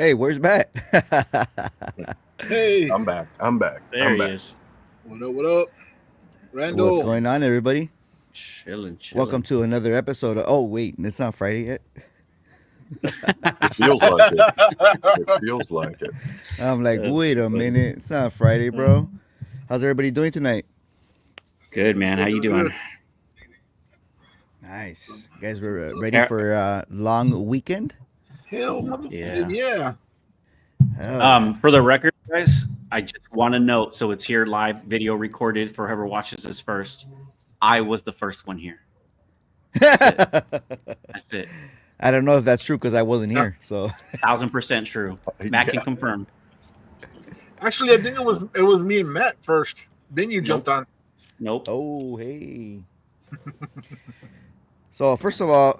Hey, where's Matt? Hey, I'm back. There I'm he back. is. what up? What up? What's Randall. going on, everybody? Chilling. Welcome to another episode of. Oh, wait, it's not Friday yet. It feels like it. It feels like it. I'm like, That's wait a funny. minute, it's not Friday, bro. How's everybody doing tonight? Good, man. How you doing? Nice. You guys were ready Yeah. for a long weekend? Hell, motherfucker. Yeah. Oh, For the record, guys, I just want to note, so it's here live, video recorded for whoever watches this first. I was the first one here. That's it. I don't know if that's true because I wasn't here. So 1000% true. Matt can Yeah. confirm. Actually, I think it was me and Matt first. Then you jumped on. Nope. oh, hey. So first of all,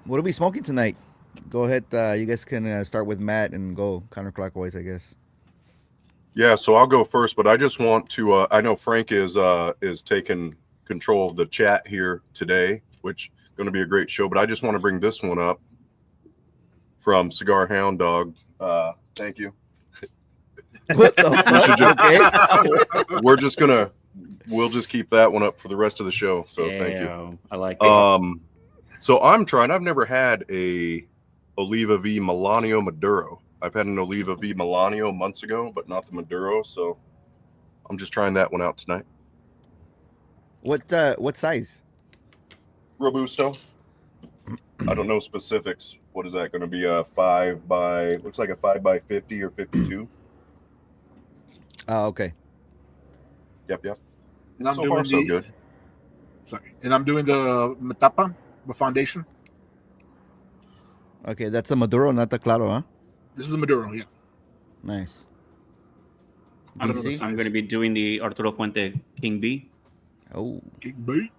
what are we smoking tonight? Go ahead. You guys can start with Matt and go counterclockwise, I guess. Yeah, so I'll go first, but I just want to I know Frank is taking control of the chat here today, which is going to be a great show, but I just want to bring this one up from Cigar Hound Dog. Thank you. What the fuck? Okay. We'll just keep that one up for the rest of the show. So thank you. Damn, I like it. So I've never had a Oliva V Milanio Maduro. I've had an Oliva V Milanio months ago, but not the Maduro. So I'm just trying that one out tonight. What size? Robusto. I don't know specifics. What is that going to be? Looks like a 5x50 or 52. Oh, okay. Yep. And I'm So doing far, so good. Sorry. And I'm doing the Matapa, the foundation. Okay, that's a Maduro, not the Claro, huh? This is the Maduro, yeah. Nice. I don't know the DC? size. I'm going to be doing the Arturo Fuente King B. Oh, King B.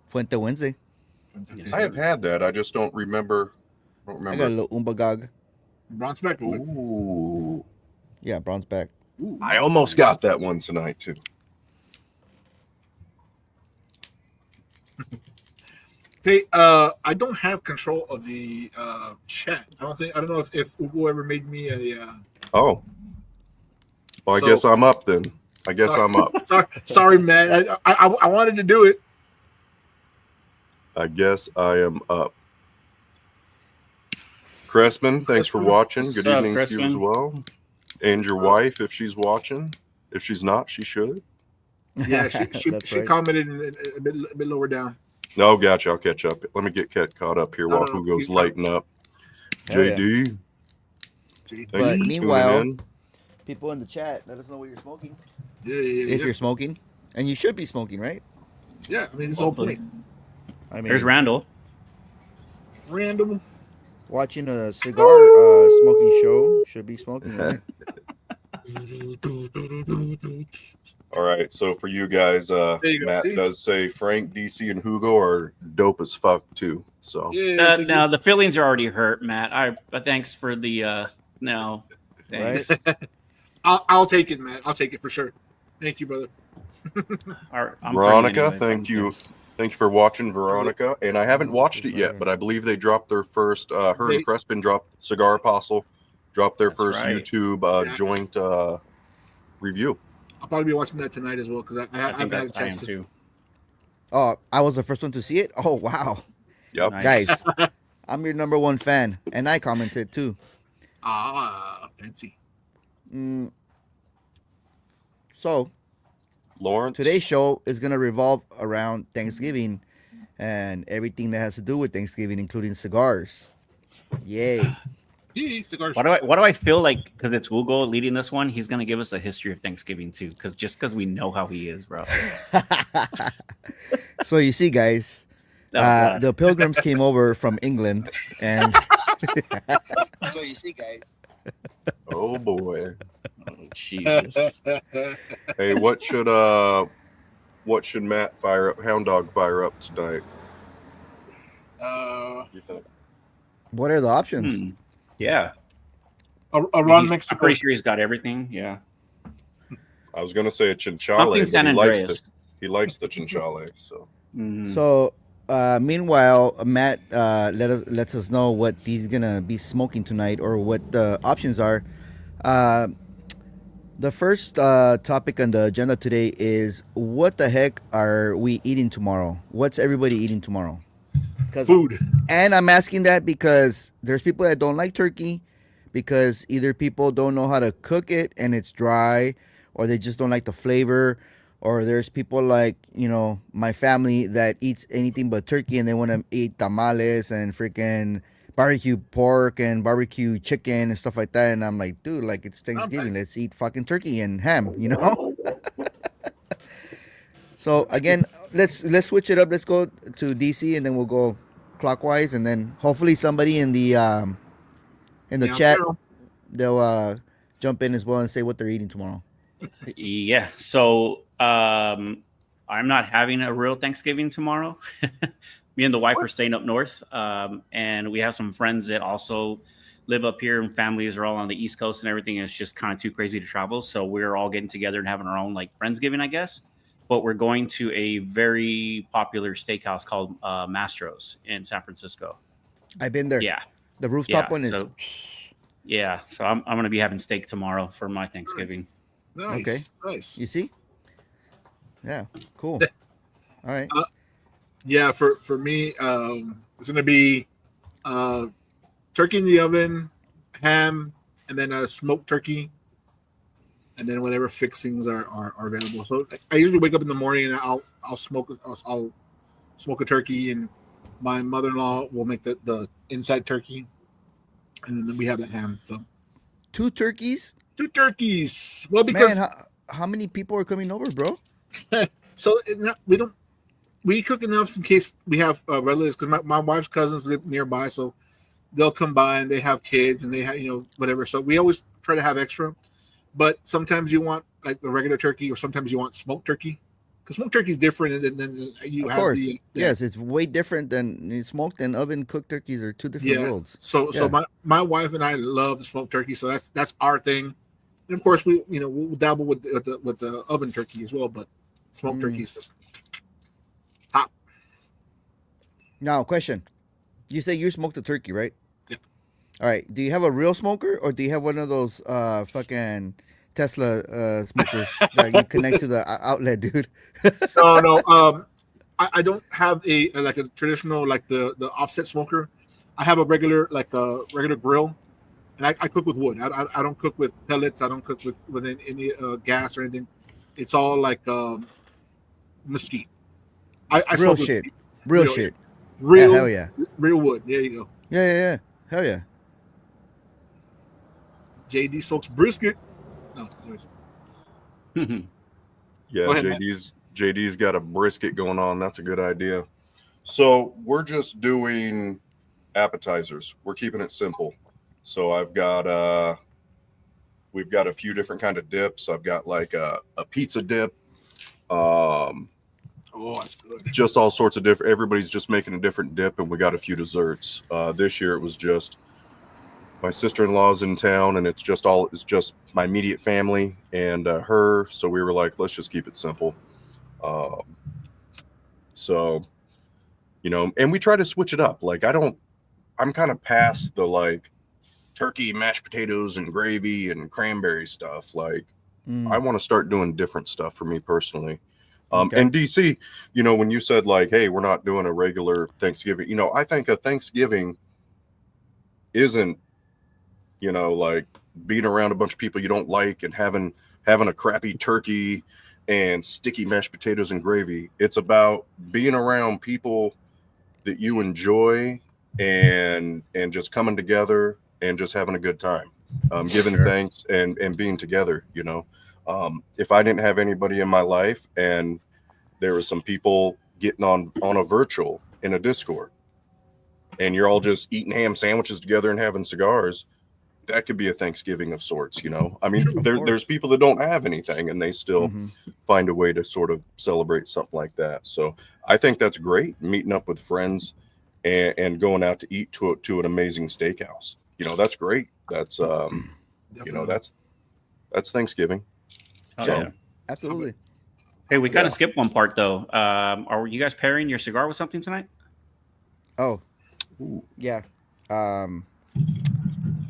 Fuente Wednesday. I have had that. I just don't remember. I got a little Umbagog. Bronze back. Ooh. Yeah, bronze back. Ooh. I almost got that one tonight too. Hey, I don't have control of the chat. I don't know if Hugo ever made me a. Oh. Well, I So- guess I'm up then. I guess Sorry. I'm up. Sorry, man. I wanted to do it. I guess I am up. Crespin, thanks for Crespin. watching. Good What's up, evening to you as Crespin? well. And your wife, if she's watching. If she's not, she should. Yeah, she That's right. commented a bit lower down. No, gotcha. I'll catch up. Let me get caught up here while No, Hugo's he's not. lighting up. Hell yeah. JD. See? Thank But you for tuning meanwhile, in. people in the chat, let us know what you're smoking. Yeah. If you're smoking. And you should be smoking, right? Yeah, I mean, it's all point. I mean, There's Randall. Random. watching a cigar smoking show should be smoking, right? All right, so for you guys, you go. Matt See? does say Frank, DC, and Hugo are dope as fuck too. So Yeah, No, the feelings are already hurt, Matt. Thanks for the no. Thanks. Right? I'll take it, man. I'll take it for sure. Thank you, brother. I'm Veronica, praying anyway, thank you for watching, Veronica. And I haven't watched it yet, but I believe they dropped their first. Her and Crespin dropped Cigar Apostle, dropped their That's first right. YouTube joint review. I'll probably be watching that tonight as well because I I haven't think had a I am chance to. too. Oh, I was the first one to see it? Oh, wow. Yep. Nice. Guys, I'm your number one fan. And I commented too. Fancy. So, Lawrence. today's show is going to revolve around Thanksgiving and everything that has to do with Thanksgiving, including cigars. Yay. Yeah, cigars. Why do I feel like because it's Hugo leading this one, he's gonna give us a history of Thanksgiving too? Because we know how he is, bro. So, you see, guys, Oh, God. the pilgrims came over from England and. So you see, guys. Oh boy. Oh, Jesus. Hey, what should Matt fire up? Hound Dog fire up tonight? You think? What are the options? Yeah. A Ron I'm Mexico. pretty sure he's got everything. Yeah. I was gonna say a chinchale, Something but San he likes Andreas. the chinchale. So Mhm. So, Meanwhile, Matt lets us know what he's gonna be smoking tonight or what the options are. Uh, the first topic on the agenda today is what the heck are we eating tomorrow? What's everybody eating tomorrow? Food. And I'm asking that because there's people that don't like turkey because either people don't know how to cook it and it's dry, or they just don't like the flavor, or there's people like, my family that eats anything but turkey and they want to eat tamales and freaking barbecue pork and barbecue chicken and stuff like that. And I'm like, dude, like, it's Thanksgiving. Let's eat fucking turkey and ham, So again, let's switch it up. Let's go to DC and then we'll go clockwise, and then hopefully somebody in the chat, they'll jump in as well and say what they're eating tomorrow. Yeah. So I'm not having a real Thanksgiving tomorrow. Me and the wife are staying up north, and we have some friends that also live up here, and families are all on the East Coast and everything. And it's just kind of too crazy to travel, so we're all getting together and having our own like Friendsgiving, I guess. But we're going to a very popular steakhouse called Mastro's in San Francisco. I've been there. Yeah, the rooftop one is. Yeah, so I'm going to be having steak tomorrow for my Thanksgiving. Nice. Okay. Nice. You see? Yeah. Cool. All right. Yeah, for me, it's gonna be turkey in the oven, ham, and then a smoked turkey, and then whatever fixings are available. So I usually wake up in the morning and I'll smoke a turkey, and my mother-in-law will make the inside turkey, and then we have the ham. So two turkeys. Well, because man, how many people are coming over, bro? So we cook enough in case we have relatives, because my wife's cousins live nearby, so they'll come by and they have kids and they have whatever. So we always try to have extra, but sometimes you want like the regular turkey, or sometimes you want smoked turkey, because smoked turkey is different than you have. Of course, yes, it's way different than smoked and oven cooked turkeys are two different worlds. So my wife and I love the smoked turkey, so that's our thing. And of course we'll dabble with the oven turkey as well, but smoked turkey is just top. Now, question. You say you smoked the turkey, right? Yeah. All right. Do you have a real smoker, or do you have one of those fucking Tesla smokers that you connect to the outlet, dude? No. I don't have a traditional like the offset smoker. I have a regular grill, and I cook with wood. I don't cook with pellets. I don't cook with any gas or anything. It's all like mesquite. I real smoke shit. Mesquite. Real shit. Real, hell yeah. Real wood. There you go. Yeah. Hell yeah. JD smokes brisket. No, anyways. Yeah, ahead, JD's got a brisket going on. That's a good idea. So we're just doing appetizers. We're keeping it simple. So we've got a few different kind of dips. I've got like a pizza dip. Oh, that's good. Just all sorts of different. Everybody's just making a different dip, and we got a few desserts. This year it was just my sister-in-law's in town, and it's just my immediate family and her. So we were like, let's just keep it simple. So, and we try to switch it up. Like I'm kind of past the like turkey, mashed potatoes, and gravy and cranberry stuff. Like I want to start doing different stuff for me personally. Okay. And DC, when you said like, hey, we're not doing a regular Thanksgiving, I think a Thanksgiving isn't, like being around a bunch of people you don't like and having a crappy turkey and sticky mashed potatoes and gravy. It's about being around people that you enjoy and just coming together and just having a good time, giving thanks and being together, if I didn't have anybody in my life and there were some people getting on a virtual in a Discord and you're all just eating ham sandwiches together and having cigars, that could be a Thanksgiving of sorts, I mean, there's people that don't have anything and they still find a way to sort of celebrate something like that. So I think that's great, meeting up with friends and going out to eat to an amazing steakhouse. That's great. That's that's Thanksgiving. Oh, So yeah. Absolutely. Hey, we kind of skipped one part though. Are you guys pairing your cigar with something tonight? Oh, Ooh. yeah. Um,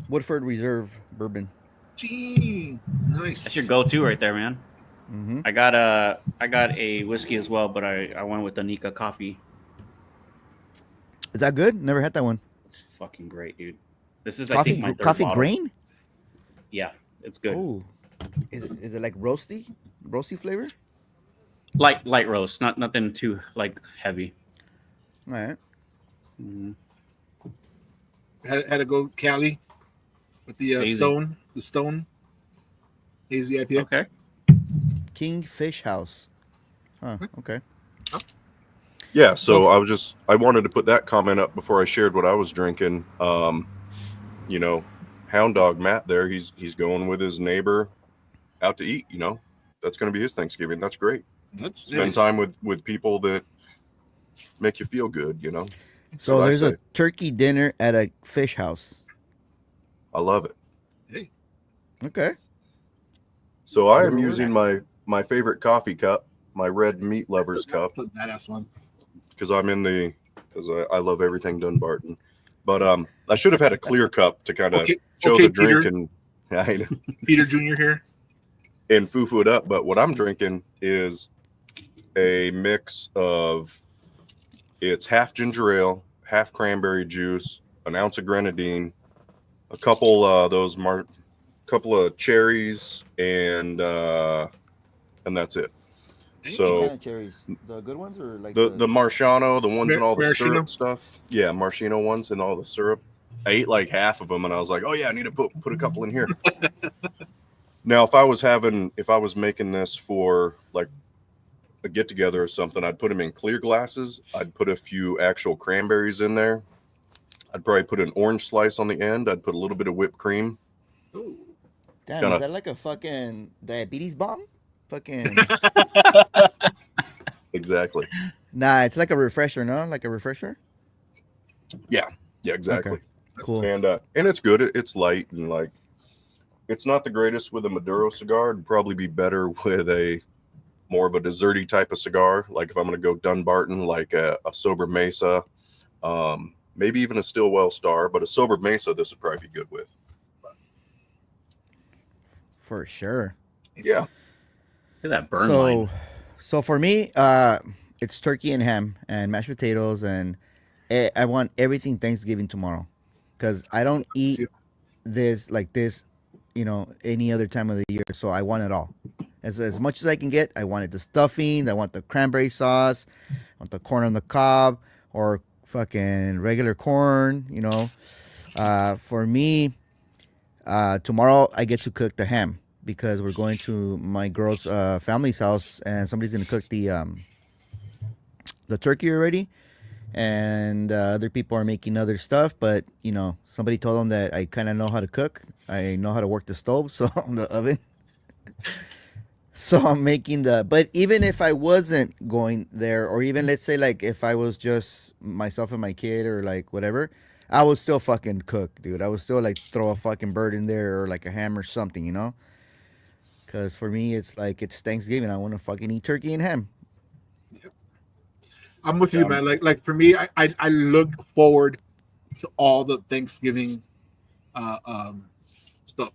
Woodford Reserve bourbon. Gee, nice. That's your go-to right there, man. Mm-hmm. I got a whiskey as well, but I went with the Nika coffee. Is that good? Never had that one. It's fucking great, dude. This is I think my third Coffee bottle. grain. Yeah, it's good. Oh, is it like roasty flavor? Light roast, nothing too like heavy. All right. Mm, Had to go Cali with the Hazy. Stone hazy IPA. Okay. Kingfish House. Huh. Okay. Yeah, So so I wanted to put that comment up before I shared what I was drinking. You know, Hound Dog Matt there, he's going with his neighbor out to eat, you know. That's going to be his Thanksgiving. That's great. That's Spend time with people that make you feel good, you know. That's So what I there's say. a turkey dinner at a fish house. I love it. Hey, Okay. So I am Never heard using that. my favorite coffee cup, my red meat lovers cup, that's a badass one. because I love everything Dunbarton. But I should have had a clear cup to kind of show okay, the drink Peter. and I know, Peter Jr. here. and foo-foo it up. But what I'm drinking is a mix of, it's half ginger ale, half cranberry juice, an ounce of grenadine, a couple couple of cherries, and that's it. What So What kind of cherries? The good ones or like the Marciano, the ones in all the Maraschino? syrup stuff. Yeah, Marciano ones and all the syrup. I ate like half of them, and I was like, oh yeah, I need to put a couple in here. Now, if I was making this for like a get together or something, I'd put them in clear glasses. I'd put a few actual cranberries in there. I'd probably put an orange slice on the end. I'd put a little bit of whipped cream. Ooh. Damn, kinda- is that like a fucking diabetes bomb? Fucking Exactly. nah, it's like a refresher, no? Like a refresher? Yeah, exactly. Okay. Cool. And it's good. It's light and like, it's not the greatest with a Maduro cigar. It'd probably be better with a more of a desserty type of cigar. Like if I'm going to go Dunbarton, like a Sober Mesa, maybe even a Stillwell Star, but a Sober Mesa, this would probably be good with. For sure. Yeah. Look at that burn line. So for me, it's turkey and ham and mashed potatoes, and I want everything Thanksgiving tomorrow, because I don't eat this like this, any other time of the year. So I want it all, as much as I can get. I wanted the stuffing. I want the cranberry sauce. I want the corn on the cob or fucking regular corn. For me, tomorrow I get to cook the ham, because we're going to my girl's family's house, and somebody's gonna cook the turkey already, and other people are making other stuff. But somebody told them that I kind of know how to cook. I know how to work the stove, so the oven. So I'm making But even if I wasn't going there, or even let's say like if I was just myself and my kid or like whatever, I would still fucking cook, dude. I would still like throw a fucking bird in there or like a ham or something. Because for me, it's like it's Thanksgiving. I want to fucking eat turkey and ham. I'm with you, man. Like for me, I look forward to all the Thanksgiving stuff.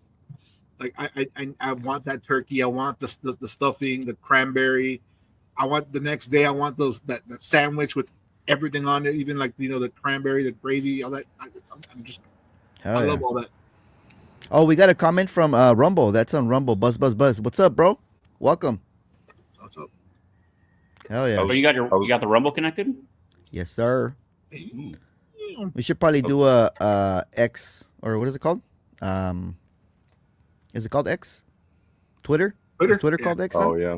Like I want that turkey. I want the stuffing, the cranberry. I want the next day. I want that sandwich with everything on it, even like the cranberry, the gravy, all that. I love all that. Oh, we got a comment from Rumble. That's on Rumble. Buzz. What's up, bro? Welcome. So what's up? Hell yeah. Oh, you got the Rumble connected? Yes, sir. Hey. We should probably do a X, or what is it called? Is it called X? Twitter? Is Twitter called X? Oh yeah.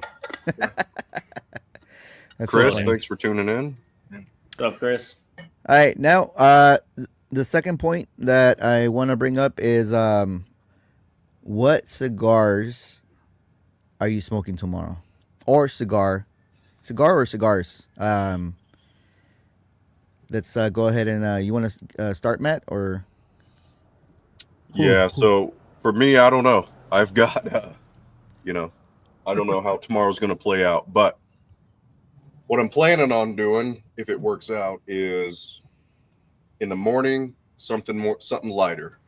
That's Chris, awesome. thanks for tuning in. What's up, Chris? All right, now the second point that I want to bring up is what cigars are you smoking tomorrow, or cigar or cigars? Let's go ahead and you want to start, Matt, or Yeah. So for me, I don't know. I've got, I don't know how tomorrow's going to play out, but what I'm planning on doing, if it works out, is in the morning, something lighter.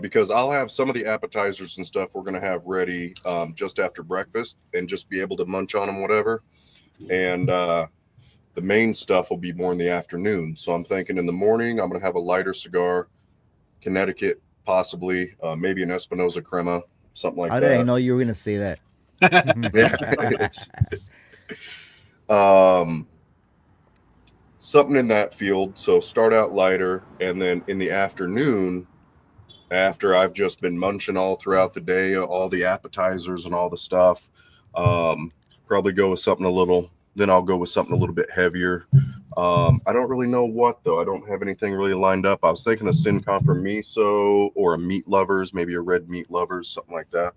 Because I'll have some of the appetizers and stuff we're going to have ready just after breakfast and just be able to munch on them, whatever. And the main stuff will be more in the afternoon. So I'm thinking in the morning, I'm going to have a lighter cigar, Connecticut, possibly, maybe an Espinosa Crema, something like How that. did I know you were gonna say that? Yeah, it's something in that field. So start out lighter, and then in the afternoon, after I've just been munching all throughout the day, all the appetizers and all the stuff, probably go with something a little. Then I'll go with something a little bit heavier. I don't really know what though. I don't have anything really lined up. I was thinking a Sin Compromiso or a Meat Lovers, maybe a Red Meat Lovers, something like that.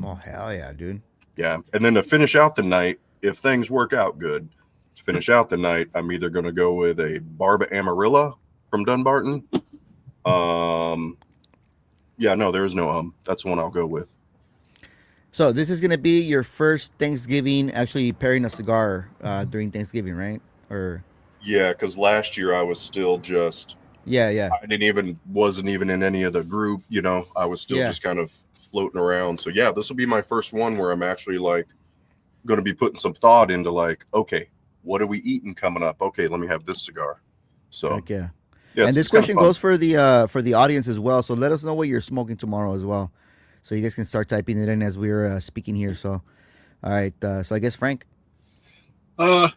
Oh hell yeah, dude. Yeah, and then to finish out the night, if things work out good, to finish out the night, I'm either going to go with a Barba Amarilla from Dunbarton. Yeah, no, there is no that's the one I'll go with. So this is gonna be your first Thanksgiving, actually pairing a cigar during Thanksgiving, right? Or Yeah, because last year I was still just yeah. I wasn't even in any of the group, you know. I was still just kind of floating around. So yeah, this will be my first one where I'm actually like going to be putting some thought into like, okay, what are we eating coming up? Okay, let me have this cigar. So Heck yeah. yeah, And this question goes for the audience as well. So let us know what you're smoking tomorrow as well, so you guys can start typing it in as we're speaking here. So, all right. So I guess Frank. Yeah,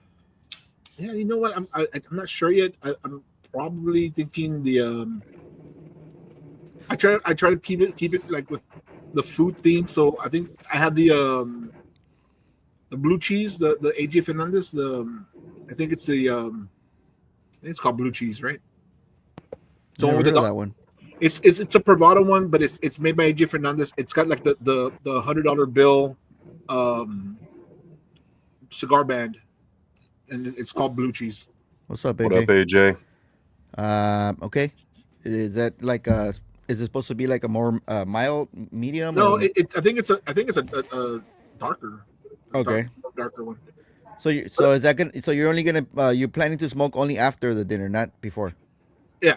you know what? I'm not sure yet. I'm probably thinking the I try to keep it like with the food theme. So I think I have the blue cheese, the AJ Fernandez. I think it's it's called blue cheese, right? So Never with heard of that one. It's a Privado one, but it's made by AJ Fernandez. It's got like the $100 bill cigar band, and it's called blue cheese. What's up, AJ? What up, AJ? Okay. Is that like is it supposed to be like a more mild, medium? No, or... I think it's a darker. Okay. Darker one. So is that gonna? So you're only gonna you're planning to smoke only after the dinner, not before. Yeah.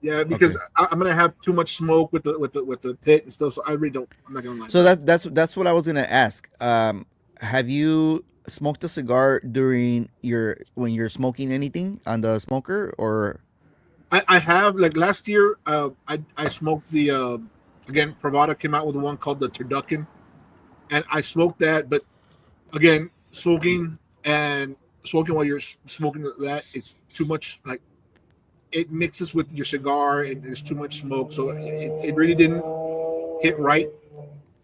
Because I'm gonna have too much smoke with the pit and stuff. So I really don't. I'm not gonna lie. So that's what I was gonna ask. Have you smoked a cigar during when you're smoking anything on the smoker, or? I have, like last year. I smoked the again. Privado came out with one called the Turducken, and I smoked that. But again, smoking while you're smoking that, it's too much. Like it mixes with your cigar, and there's too much smoke, so it really didn't hit right.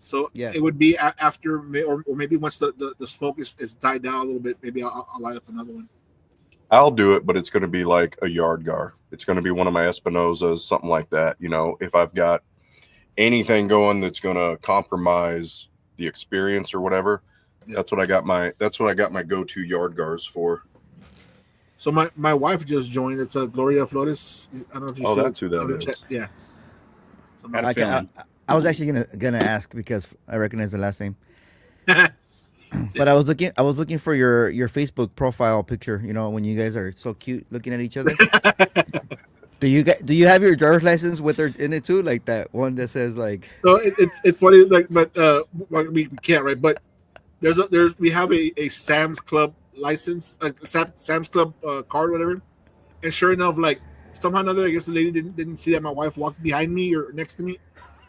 So it would be after, or maybe once the smoke is died down a little bit, maybe I'll light up another one. I'll do it, but it's going to be like a yard gar. It's going to be one of my Espinosas, something like that. You know, if I've got anything going that's going to compromise the experience or whatever, that's what I got my go-to yard gars for. So my wife just joined. It's Gloria Flores. I don't know if you see that's who that is. Yeah. So I was actually gonna ask because I recognize the last name. But I was looking for your Facebook profile picture. You know, when you guys are so cute looking at each other. Do you have your driver's license with her in it too, like that one that says like? No, it's funny, like, but we can't, right? But we have a Sam's Club license, Sam's Club card, whatever. And sure enough, like somehow or another, I guess the lady didn't see that my wife walked behind me or next to me.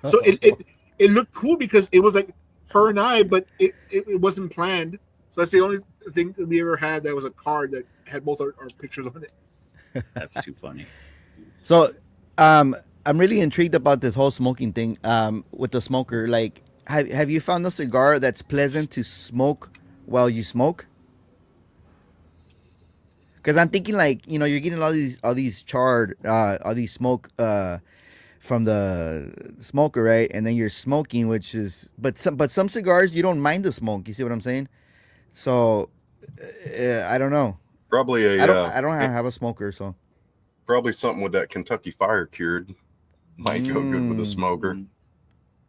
So it looked cool because it was like her and I, but it wasn't planned. So that's the only thing that we ever had that was a card that had both our pictures on it. That's too funny. So, I'm really intrigued about this whole smoking thing. With the smoker, like, have you found a cigar that's pleasant to smoke while you smoke? Because I'm thinking, like, you know, you're getting all these charred, all these smoke from the smoker, right? And then you're smoking, which is, but some cigars you don't mind the smoke. You see what I'm saying? So, I don't know. Probably I don't have a smoker, so. Probably something with that Kentucky Fire Cured might go good with a smoker.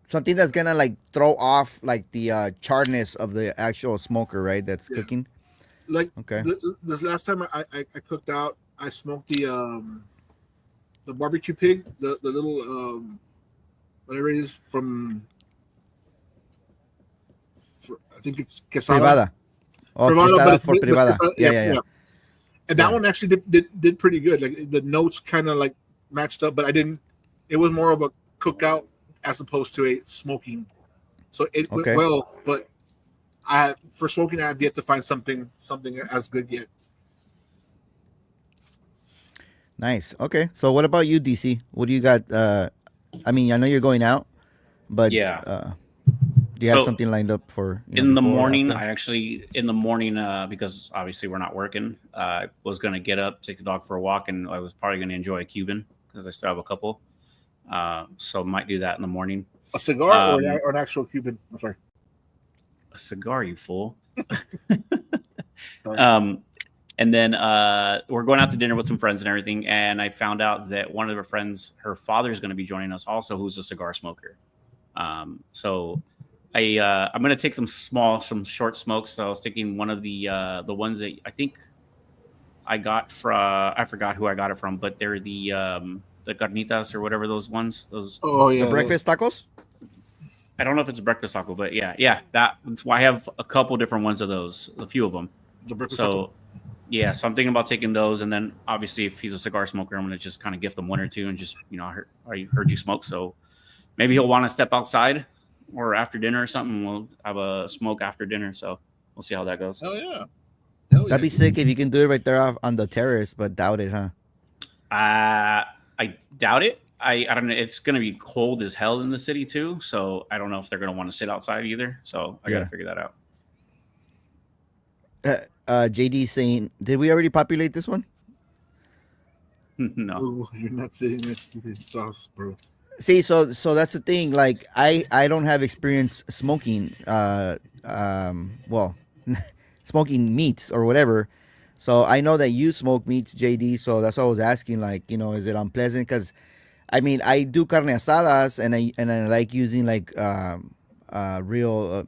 Something that's gonna like throw off like the charredness of the actual smoker, right? That's cooking. Like okay. This last time I cooked out, I smoked the barbecue pig, the little whatever it is from I think it's Quesada. Privada. Oh, Privada, Quesada but for it's Privada. Quesada, Yeah. And that Yeah. one actually did pretty good. Like the notes kind of like matched up, but I didn't. It was more of a cookout as opposed to a smoking. So it went Okay. well, but for smoking, I have yet to find something as good yet. Nice. Okay. So what about you, DC? What do you got? I mean, I know you're going out, but Yeah. do you have So, something lined up for in the before or morning? after? I actually in the morning because obviously we're not working. I was gonna get up, take the dog for a walk, and I was probably gonna enjoy a Cuban because I still have a couple. So might do that in the morning. A cigar or Um, an actual Cuban? I'm sorry. A cigar, you fool. Sorry. And then we're going out to dinner with some friends and everything. And I found out that one of our friends, her father is going to be joining us also, who's a cigar smoker. So I'm going to take some short smokes. So I was thinking one of the ones that I think I got from, I forgot who I got it from, but they're the carnitas or whatever those ones. Those Oh yeah, The breakfast tacos? I don't know if it's a breakfast taco, but yeah, that's why I have a couple different ones of those, a few of them. the breakfast So taco. yeah, so I'm thinking about taking those, and then obviously if he's a cigar smoker, I'm gonna just kind of gift him one or two, and just I heard you smoke, so maybe he'll want to step outside or after dinner or something. We'll have a smoke after dinner, so we'll see how that goes. Oh yeah. That'd be sick if you can do it right there on the terrace, but doubt it, huh? I doubt it. I don't know. It's gonna be cold as hell in the city too, so I don't know if they're gonna want to sit outside either. So I gotta figure that out. JD saying, did we already populate this one? No. Oh, you're not sitting next to the sauce, bro. See, so that's the thing. Like, I don't have experience smoking, well, smoking meats or whatever. So I know that you smoke meats, JD. So that's why I was asking, like, is it unpleasant? Because I mean, I do carne asadas, and I like using like real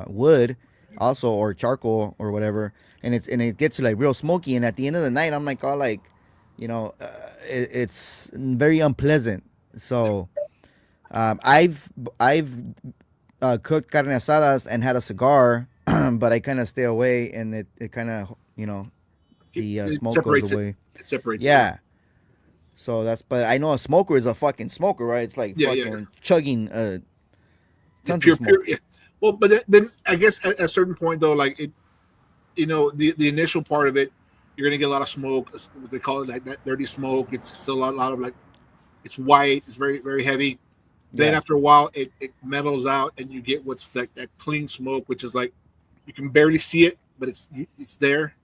wood, also, or charcoal or whatever, and it gets like real smoky. And at the end of the night, I'm like, oh, like, it's very unpleasant. So I've cooked carne asadas and had a cigar, but I kind of stay away, and it kind of the It smoke separates goes away. It separates. Yeah. So but I know a smoker is a fucking smoker, right? It's like fucking chugging tons of smoke. Yeah. Well, but then I guess at a certain point though, like it, the initial part of it, you're gonna get a lot of smoke. What they call it, like that dirty smoke. It's still a lot of like, it's white. It's very very heavy. Then after a while, it mellows out, and you get what's that clean smoke, which is like you can barely see it, but it's there.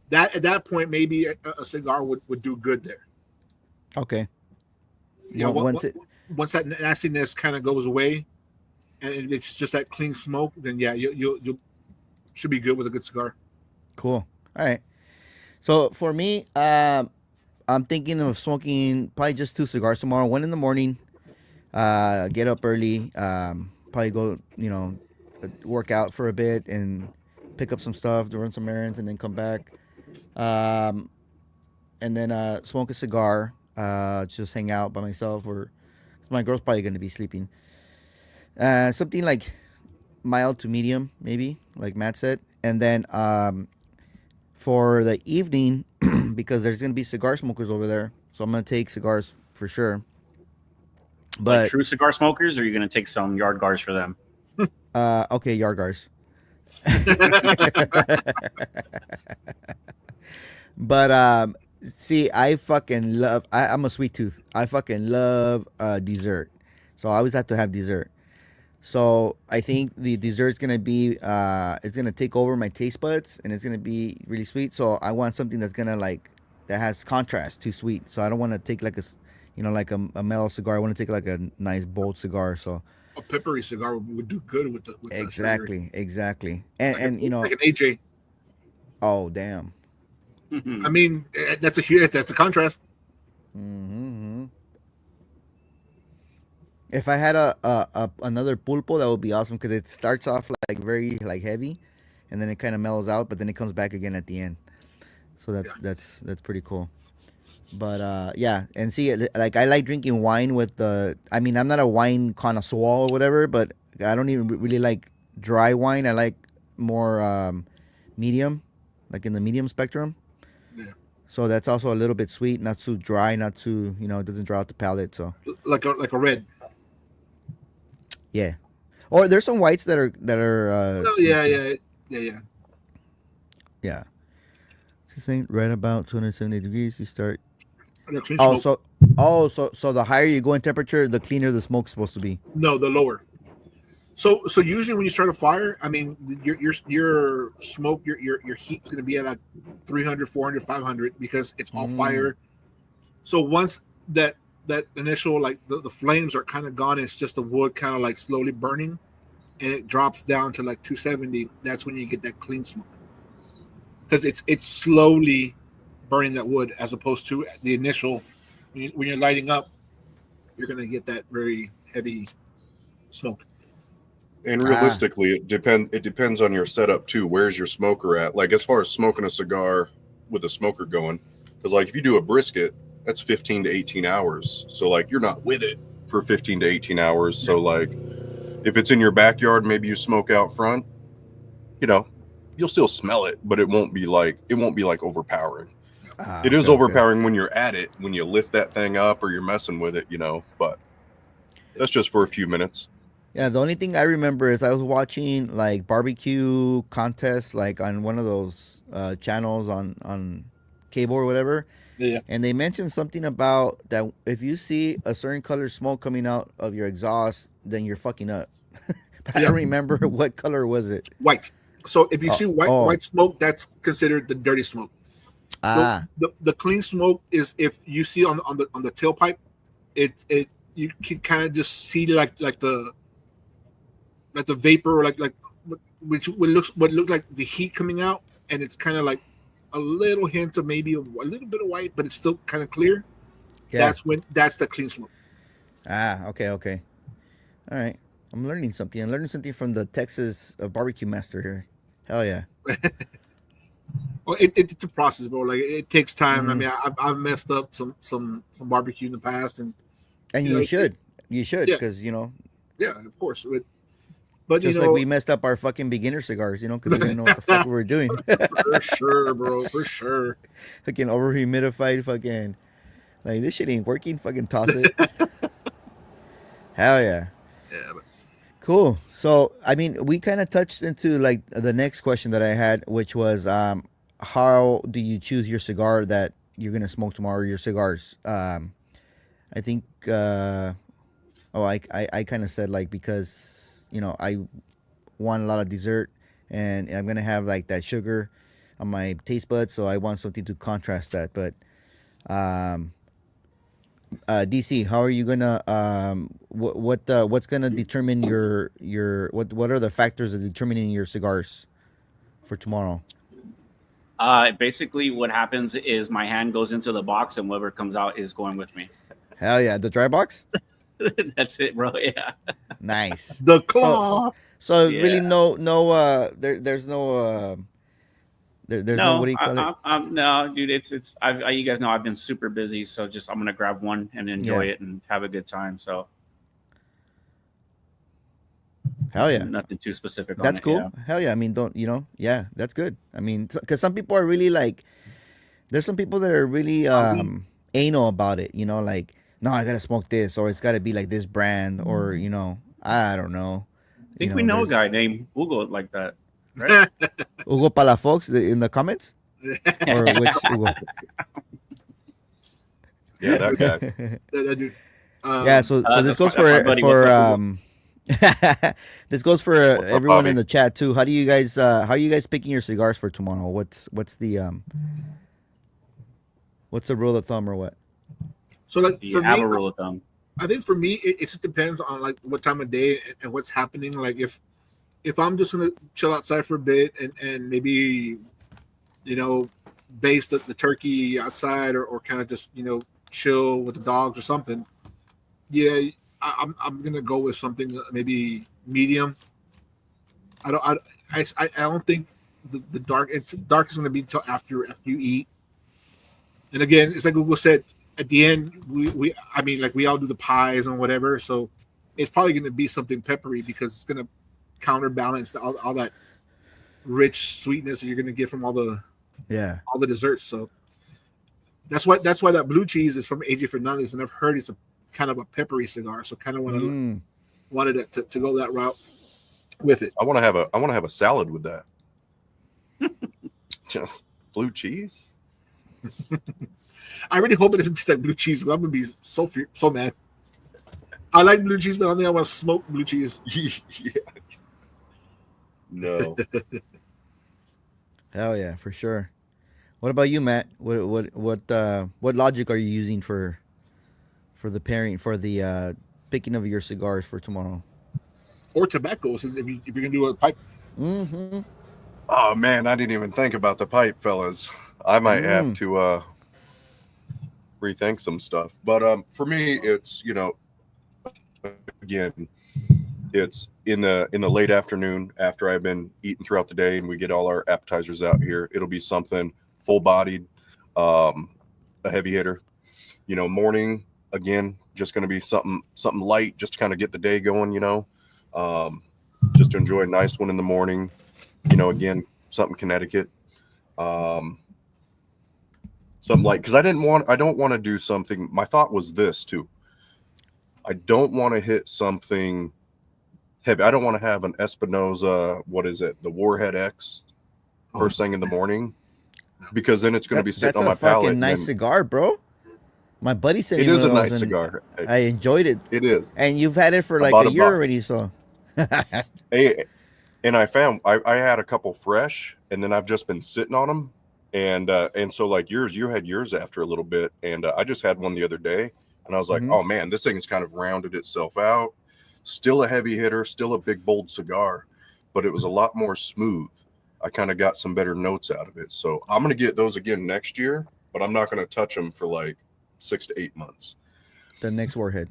That at that point, maybe a cigar would do good there. Okay. Yeah. Once Once that nastiness kind of goes away, and it's just that clean smoke, then yeah, you should be good with a good cigar. Cool. All right. So for me, I'm thinking of smoking probably just 2 cigars tomorrow. One in the morning. Get up early. Probably go, work out for a bit and pick up some stuff, to run some errands, and then come back. And then smoke a cigar. Just hang out by myself, or my girl's probably going to be sleeping. Something like mild to medium, maybe, like Matt said. And then for the evening, because there's going to be cigar smokers over there, so I'm going to take cigars for sure. But Like true cigar smokers, or are you going to take some yard guards for them? okay, yard guards. But see, I fucking love. I'm a sweet tooth. I fucking love dessert. So I always have to have dessert. So I think the dessert's gonna be it's gonna take over my taste buds, and it's gonna be really sweet. So I want something that's gonna that has contrast to sweet. So I don't want to take like a mellow cigar. I want to take like a nice bold cigar. So A peppery cigar would do good with the exactly. And like an AJ. Oh damn. I mean, that's a contrast. Mm-hmm. If I had a another pulpo, that would be awesome, because it starts off like very like heavy, and then it kind of mellows out, but then it comes back again at the end. So that's pretty cool. But yeah, and see, like I like drinking wine with the. I mean, I'm not a wine connoisseur or whatever, but I don't even really like dry wine. I like more medium, like in the medium spectrum. Yeah. So that's also a little bit sweet, not too dry, not too it doesn't dry out the palate. So Like a red. yeah, or there's some whites that are Oh, sweet yeah, too. yeah. Yeah. This ain't right about 270 degrees. You start. The clean Oh, smoke. so the higher you go in temperature, the cleaner the smoke's supposed to be. No, the lower. So usually when you start a fire, I mean, your smoke, your heat's going to be at like 300, 400, 500 because it's all fire. So once that initial, like the flames are kind of gone, it's just the wood kind of like slowly burning, and it drops down to like 270. That's when you get that clean smoke, because it's slowly burning that wood, as opposed to the initial when you're lighting up, you're going to get that very heavy smoke. And realistically, it depends on your setup too. Where's your smoker at? Like as far as smoking a cigar with a smoker going, because like if you do a brisket, that's 15 to 18 hours. So like you're not with it for 15 to 18 hours. So like if it's in your backyard, maybe you smoke out front, you'll still smell it, but it won't be like overpowering. It is overpowering when you're at it, when you lift that thing up or you're messing with it, but that's just for a few minutes. Yeah, the only thing I remember is I was watching like barbecue contests, like on one of those channels on cable or whatever. Yeah. And they mentioned something about that if you see a certain color smoke coming out of your exhaust, then you're fucking up. But I don't remember what color was it. White. So if you see white smoke, that's considered the dirty smoke. The clean smoke is if you see on the tailpipe, it you can kind of just see like the vapor, like which what look like the heat coming out, and it's kind of like a little hint of maybe a little bit of white, but it's still kind of clear. Yeah. That's the clean smoke. Okay. All right. I'm learning something. I'm learning something from the Texas barbecue master here. Hell yeah. Well, it's a process, bro. Like it takes time. I mean, I've messed up some barbecue in the past, and you should because yeah, of course. But just like we messed up our fucking beginner cigars, because we didn't know what the fuck we were doing. For sure, bro. For sure. Fucking overhumidified, fucking like this shit ain't working. Fucking toss it. Hell yeah. Yeah. But... Cool. So I mean, we kind of touched into like the next question that I had, which was, how do you choose your cigar that you're gonna smoke tomorrow? Or your cigars. I think. I kind of said like because. I want a lot of dessert, and I'm gonna have like that sugar on my taste buds, so I want something to contrast that. But, DC, how are you gonna what's gonna determine your what are the factors of determining your cigars for tomorrow? Basically, what happens is my hand goes into the box, and whatever comes out is going with me. Hell yeah, the dry box. That's it, bro. Yeah. Nice. The claw. So really, there's no. There's no. What do you call it? No, dude. It's. You guys know I've been super busy, so just I'm gonna grab one and enjoy it and have a good time. So. Hell yeah. Nothing too specific. That's cool. Yeah. Hell yeah. I mean, yeah, that's good. I mean, because some people are really like, there's some people that are really anal about it. Like. No, I gotta smoke this, or it's gotta be like this brand, or I don't know. I think we know a guy named Hugo like that, right? Hugo Palafox in the comments, or which Hugo? Yeah, that guy. That dude. Yeah, so this goes for this goes for everyone in the chat too. How are you guys picking your cigars for tomorrow? What's the rule of thumb or what? So like do you have a rule of thumb? I think for me, it just depends on like what time of day and what's happening. Like if I'm just gonna chill outside for a bit and maybe base the turkey outside or kind of just chill with the dogs or something. Yeah, I'm gonna go with something maybe medium. I don't think the dark. It's dark is going to be until after you eat. And again, it's like Google said at the end. We all do the pies and whatever. So it's probably going to be something peppery because it's going to counterbalance all that rich sweetness that you're going to get from all the desserts. So that's why that blue cheese is from AJ Fernandez, and I've heard it's a kind of a peppery cigar. So kind of wanted it to go that route with it. I want to have a salad with that. Just blue cheese. I really hope it doesn't taste like blue cheese because I'm gonna be so mad. I like blue cheese, but I don't think I want to smoke blue cheese. Yeah. No. Hell yeah, for sure. What about you, Matt? What logic are you using for the pairing, for the picking of your cigars for tomorrow? Or tobacco, since if you're gonna do a pipe. Mm-hmm. Oh man, I didn't even think about the pipe, fellas. I might have to rethink some stuff. But for me, it's again, it's in the late afternoon after I've been eating throughout the day, and we get all our appetizers out here. It'll be something full-bodied, a heavy hitter. Morning again, just going to be something light, just to kind of get the day going. Just to enjoy a nice one in the morning. Again, something Connecticut. Something like, because I don't want to do something. My thought was this too. I don't want to hit something heavy. I don't want to have an Espinosa, what is it? The Warhead X first thing in the morning, because then it's going to be sitting on my palate. That's a nice cigar, bro. My buddy said it is a nice cigar. I enjoyed it. It is. And you've had it for like a year already, so. Hey, and I found I had a couple fresh, and then I've just been sitting on them. And so like yours, you had yours after a little bit, and I just had one the other day, and I was like, oh man, this thing's kind of rounded itself out. Still a heavy hitter, still a big bold cigar, but it was a lot more smooth. I kind of got some better notes out of it. So I'm gonna get those again next year, but I'm not gonna touch them for like 6 to 8 months. The next Warhead.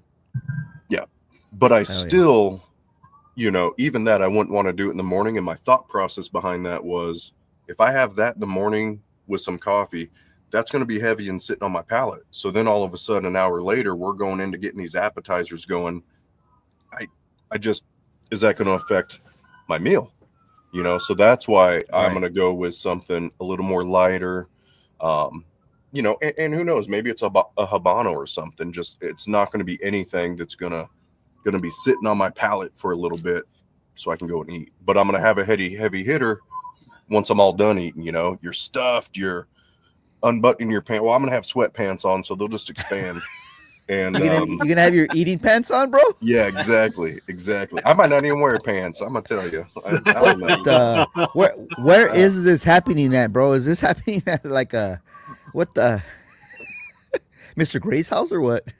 Yeah, but I still, even that I wouldn't want to do it in the morning. And my thought process behind that was, if I have that in the morning with some coffee, that's going to be heavy and sitting on my palate. So then all of a sudden, an hour later, we're going into getting these appetizers going. Is that going to affect my meal? So that's why I'm going to go with something a little more lighter. And who knows, maybe it's a Habano or something. Just, it's not going to be anything that's going to be sitting on my palate for a little bit so I can go and eat. But I'm going to have a heavy hitter once I'm all done eating. You're stuffed, you're unbuttoning your pants. Well, I'm gonna have sweatpants on, so they'll just expand. And you're gonna have your eating pants on, bro? Yeah, exactly. I might not even wear pants. I'm gonna tell you. I don't know. Where is this happening at, bro? Is this happening at like what the Mr. Gray's house or what?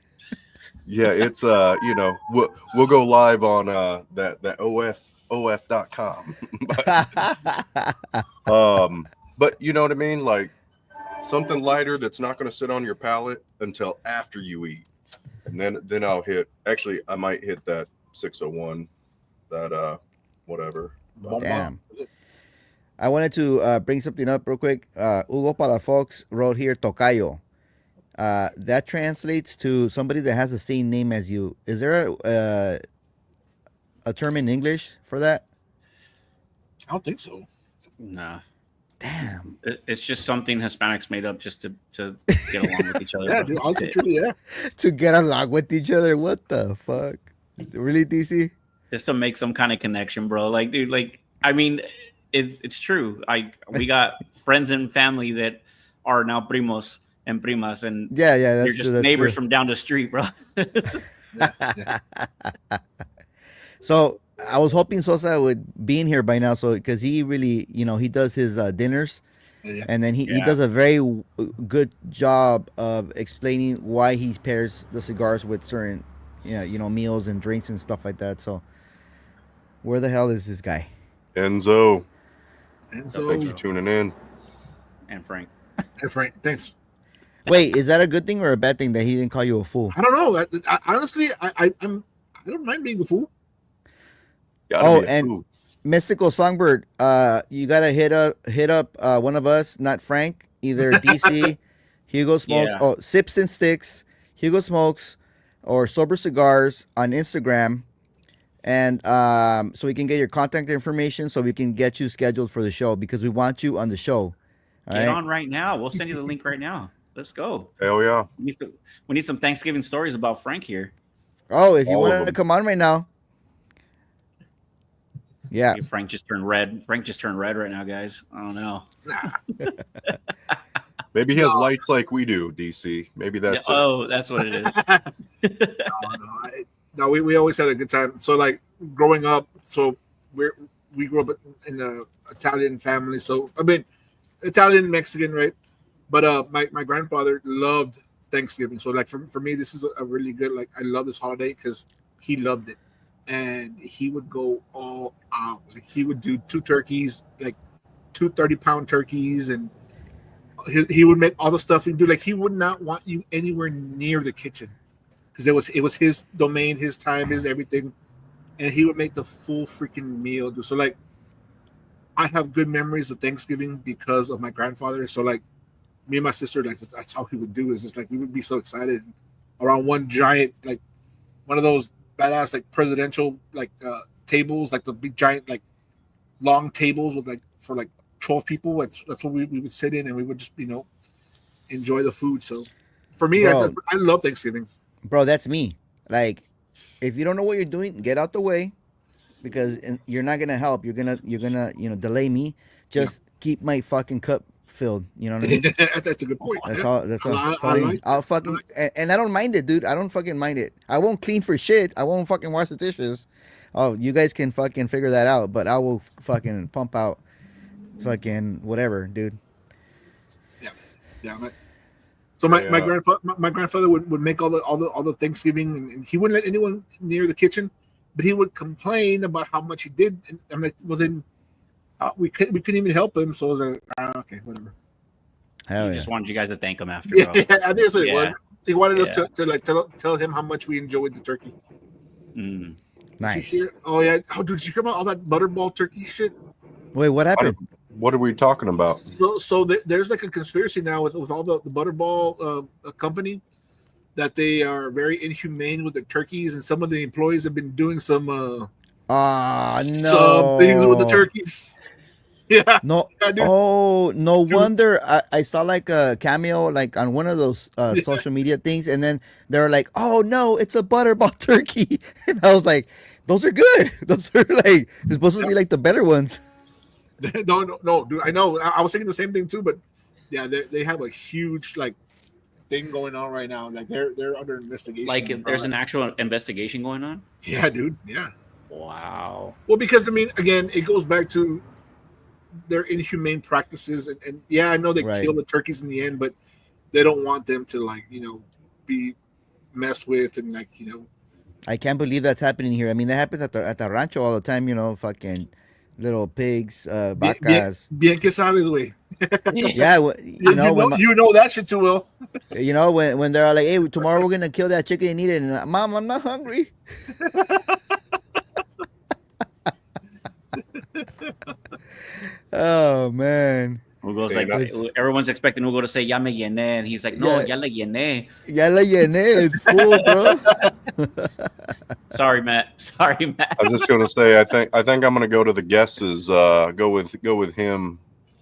Yeah, it's we'll go live on that OF.com. But you know what I mean? Like something lighter that's not going to sit on your palate until after you eat. And then I'll hit, actually, I might hit that 601, that whatever. Damn. I wanted to bring something up real quick. Hugo Palafox wrote here, Tocayo. That translates to somebody that has the same name as you. Is there a term in English for that? I don't think so. Nah. Damn. It's just something Hispanics made up just to get along with each other. Yeah, dude, honestly, truly, yeah. To get along with each other? What the fuck? Really, DC? Just to make some kind of connection, bro. Like, dude, like, I mean, it's true. We got friends and family that are now primos and primas, and yeah, you're that's just true, neighbors true. from down the street, bro. Yeah. So I was hoping Sosa would be in here by now, so because he really, he does his dinners, and then he does a very good job of explaining why he pairs the cigars with certain, meals and drinks and stuff like that. So where the hell is this guy? Enzo. Thanks for tuning in. And Frank. Hey, Frank, thanks. Wait, is that a good thing or a bad thing that he didn't call you a fool? I don't know. Honestly, I don't mind being a fool. Gotta be a fool. Mystical Songbird, you gotta hit up one of us, not Frank, either DC, Hugo Smokes, Yeah. Sips-N-Stixz, Hugo Smokes, or Sober Cigars on Instagram, and so we can get your contact information, so we can get you scheduled for the show because we want you on the show. All Get right. on right now. We'll send you the link right now. Let's go. Hell yeah. We need some Thanksgiving stories about Frank here. Oh, if you All of want to them. come on right now. Yeah. Frank just turned red. Frank just turned red right now, guys. I don't know. Nah. Maybe he has No. lights like we do, DC. Maybe that's it. Oh, that's what it is. No, we always had a good time. So like growing up, so we grew up in a Italian family. So I mean, Italian Mexican, right? But my grandfather loved Thanksgiving. So like for me, this is a really good, like, I love this holiday because he loved it, and he would go all out. Like he would do 2 turkeys, like 2 30-pound turkeys, and he would make all the stuff and do. Like he would not want you anywhere near the kitchen because it was his domain, his time, his everything, and he would make the full freaking meal. Dude. So like, I have good memories of Thanksgiving because of my grandfather. So like, me and my sister, like that's how he would do. Is just like we would be so excited around one giant, like one of those badass like presidential like tables, like the big giant like long tables with like for like 12 people. That's what we would sit in, and we would just enjoy the food. So for me, I love Thanksgiving. Bro, that's me. Like, if you don't know what you're doing, get out the way, because you're not gonna help. You're gonna delay me. Just keep my fucking cup filled. You know what I mean? That's a good point. That's Yeah. all. That's all. I That's all I need. like- I'll fucking and I don't mind it, dude. I don't fucking mind it. I won't clean for shit. I won't fucking wash the dishes. Oh, you guys can fucking figure that out. But I will fucking pump out fucking whatever, dude. Yeah. So my Yeah. grandfather would make all the Thanksgiving, and he wouldn't let anyone near the kitchen, but he would complain about how much he did. And I'm like, we couldn't even help him. So I was like, okay, whatever. Hell He yeah. just wanted you guys to thank him after. Yeah, Bro. I think that's what it was. Yeah. He wanted us Yeah. to like tell him how much we enjoyed the turkey. Mm. Nice. Did you hear? Oh yeah. Oh, dude, did you hear about all that butterball turkey shit? Wait, what happened? What are we talking about? So there's like a conspiracy now with all the butterball company that they are very inhumane with their turkeys, and some of the employees have been doing some Ah, no. some things with the turkeys. Yeah. No. Yeah, dude. Oh, no Dude. wonder I saw like a cameo like on one of those social media things, and then they were like, "Oh no, it's a butterball turkey," and I was like, "Those are good. Those are like they're supposed to be like the better ones." No, dude. I know. I was thinking the same thing too, but yeah, they have a huge like thing going on right now. Like they're under investigation. Like if there's an actual investigation going on. Yeah, dude. Yeah. Wow. Well, because I mean, again, it goes back to their inhumane practices, and yeah, I know they Right. kill the turkeys in the end, but they don't want them to like be messed with and like I can't believe that's happening here. I mean, that happens at the rancho all the time. Fucking little pigs, vacas. bien que sabes, güey. Yeah, you know when you know that shit too well. when they're like, "Hey, tomorrow we're gonna kill that chicken and eat it," and Mom, I'm not hungry. Oh man. Hugo's Yeah, like, everyone's expecting Hugo to say "Ya me llené," and he's like, "No, Yeah. ya le llené." Ya la llené. It's full, bro. Sorry, Matt. Sorry, Matt. I was just gonna say, I think I'm gonna go to the guesses. Go with him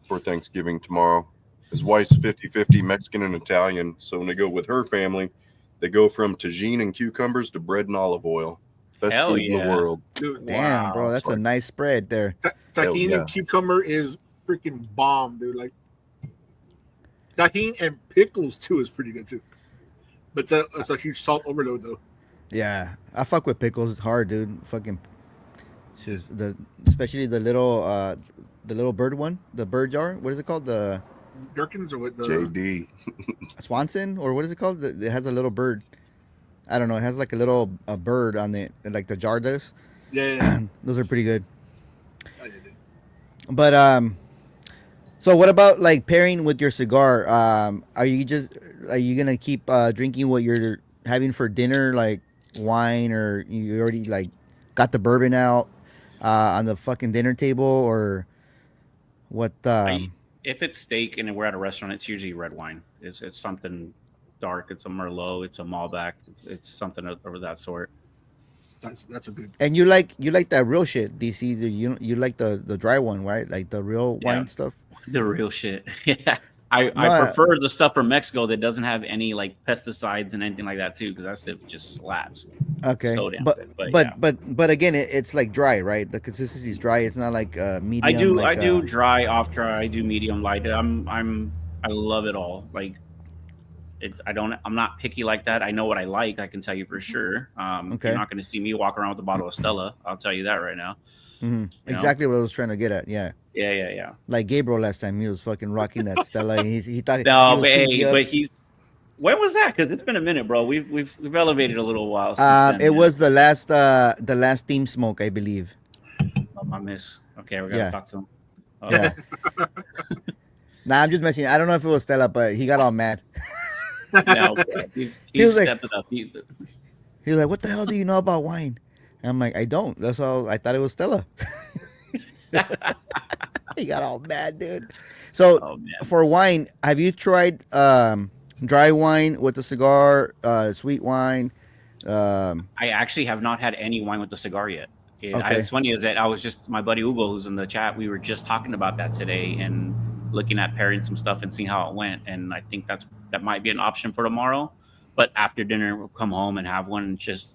for Thanksgiving tomorrow. His wife's 50-50 Mexican and Italian, so when they go with her family, they go from tagine and cucumbers to bread and olive oil. Best Hell food in yeah. the world. Dude, Damn, Wow. bro, that's a nice spread there. tahini yeah. and cucumber is freaking bomb, dude. Like tahini and pickles too is pretty good too. But it's a huge salt overload though. Yeah, I fuck with pickles hard, dude. Fucking, especially the little bird one, the bird jar. What is it called? The Gherkins or what? The JD. Swanson, or what is it called? It has a little bird. I don't know. It has like a bird on it, like the jar does. yeah. Those are pretty good. I did it. But so what about like pairing with your cigar? Are you gonna keep drinking what you're having for dinner, like wine, or you already like got the bourbon out? on the fucking dinner table or what? If it's steak and we're at a restaurant, it's usually red wine. It's something dark. It's a Merlot. It's a Malbec. It's something of that sort. That's a good. And you like that real shit, DC. You like the dry one, right? Like the real wine stuff. The real shit. Yeah. I No, prefer the stuff from Mexico that doesn't have any like pesticides and anything like that too, because that stuff just slaps. Okay, So damn but good, yeah. but again, it's like dry, right? The consistency is dry. It's not like medium. I do dry, off dry. I do medium, light. I love it all. Like I'm not picky like that. I know what I like. I can tell you for sure. Okay. You're not going to see me walk around with a bottle of Stella. I'll tell you that right now. Mm-hmm. Exactly what I was trying to get at. Yeah. Yeah. Like Gabriel last time, he was fucking rocking that Stella. And he thought No, he was but he's. When was that? Because it's been a minute, bro. We've elevated a little while. It was the last Team Smoke, I believe. Oh, my miss. Okay, we're gonna talk to him. Oh. Yeah. Nah, I'm just messing. I don't know if it was Stella, but he got all mad. No, he's was like- stepping up. He was like, "What the hell do you know about wine?" And I'm like, "I don't. That's all. I thought it was Stella." He got all mad, dude. So for wine, have you tried dry wine with a cigar, sweet wine? I actually have not had any wine with the cigar yet. Okay. It's funny is that I was just my buddy Hugo, who's in the chat. We were just talking about that today and looking at pairing some stuff and seeing how it went. And I think that might be an option for tomorrow. But after dinner, we'll come home and have one and just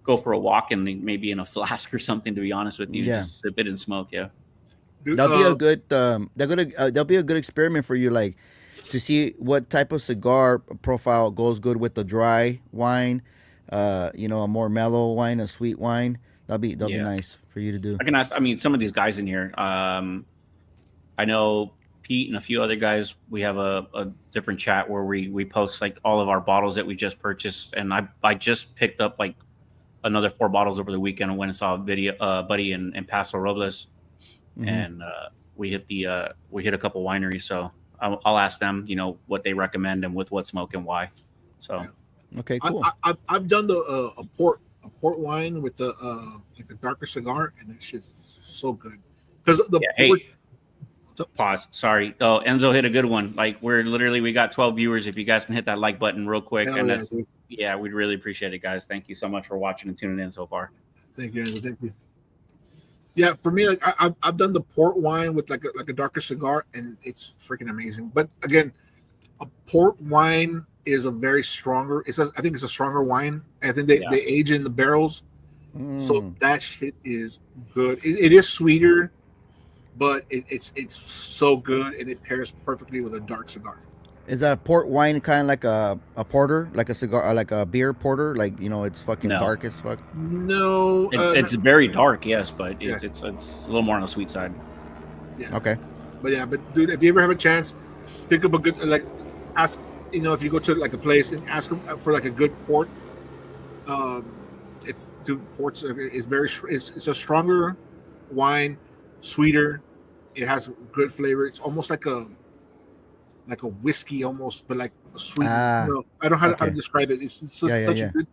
go for a walk and maybe in a flask or something. To be honest with you, just sip it and smoke. Yeah. That'll be a good. That'll be a good experiment for you, like to see what type of cigar profile goes good with the dry wine. A more mellow wine, a sweet wine. That'll be nice for you to do. I can ask. I mean, some of these guys in here. I know Pete and a few other guys. We have a different chat where we post like all of our bottles that we just purchased, and I just picked up like another 4 bottles over the weekend. I went and saw a video, buddy in Paso Robles. Mm-hmm. And we hit a couple wineries, so I'll ask them, what they recommend and with what smoke and why. So, okay, cool. I've done a port wine with the like a darker cigar, and that shit's so good because pause. Sorry. Oh, Enzo hit a good one. Like we got 12 viewers. If you guys can hit that like button real quick, we'd really appreciate it, guys. Thank you so much for watching and tuning in so far. Thank you, Enzo. Thank you. Yeah, for me, like I've done the port wine with like a darker cigar, and it's freaking amazing. But again, a port wine is a very stronger. I think it's a stronger wine. I think they age in the barrels, so that shit is good. It is sweeter, but it's so good, and it pairs perfectly with a dark cigar. Is that a port wine kind of like a porter, like a cigar, like a beer porter? Like it's fucking dark as fuck. No, it's very dark, yes, but it's a little more on the sweet side. Yeah. Okay. But dude, if you ever have a chance, pick up a good ask. If you go to like a place and ask them for like a good port. Ports it's a stronger wine, sweeter. It has good flavor. It's almost like a whiskey almost, but like a sweet. I don't know how to describe it. It's such a good.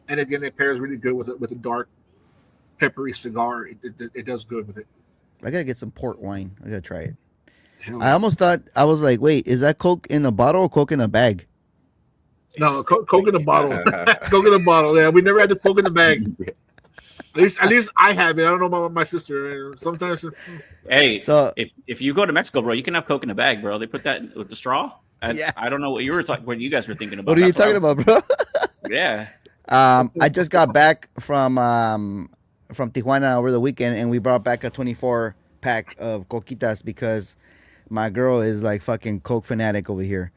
And again, it pairs really good with a dark, peppery cigar. It does good with it. I gotta get some port wine. I gotta try it. I almost thought I was like, wait, is that Coke in a bottle or Coke in a bag? No, Coke in a bottle. Coke in a bottle. Yeah, we never had the Coke in the bag. At least I have it. I don't know about my sister. Sometimes. Hey, so if you go to Mexico, bro, you can have Coke in a bag, bro. They put that with the straw. I don't know what what you guys were thinking about. What are you talking about, bro? Yeah. I just got back from Tijuana over the weekend, and we brought back a 24 pack of coquitas because my girl is like fucking Coke fanatic over here.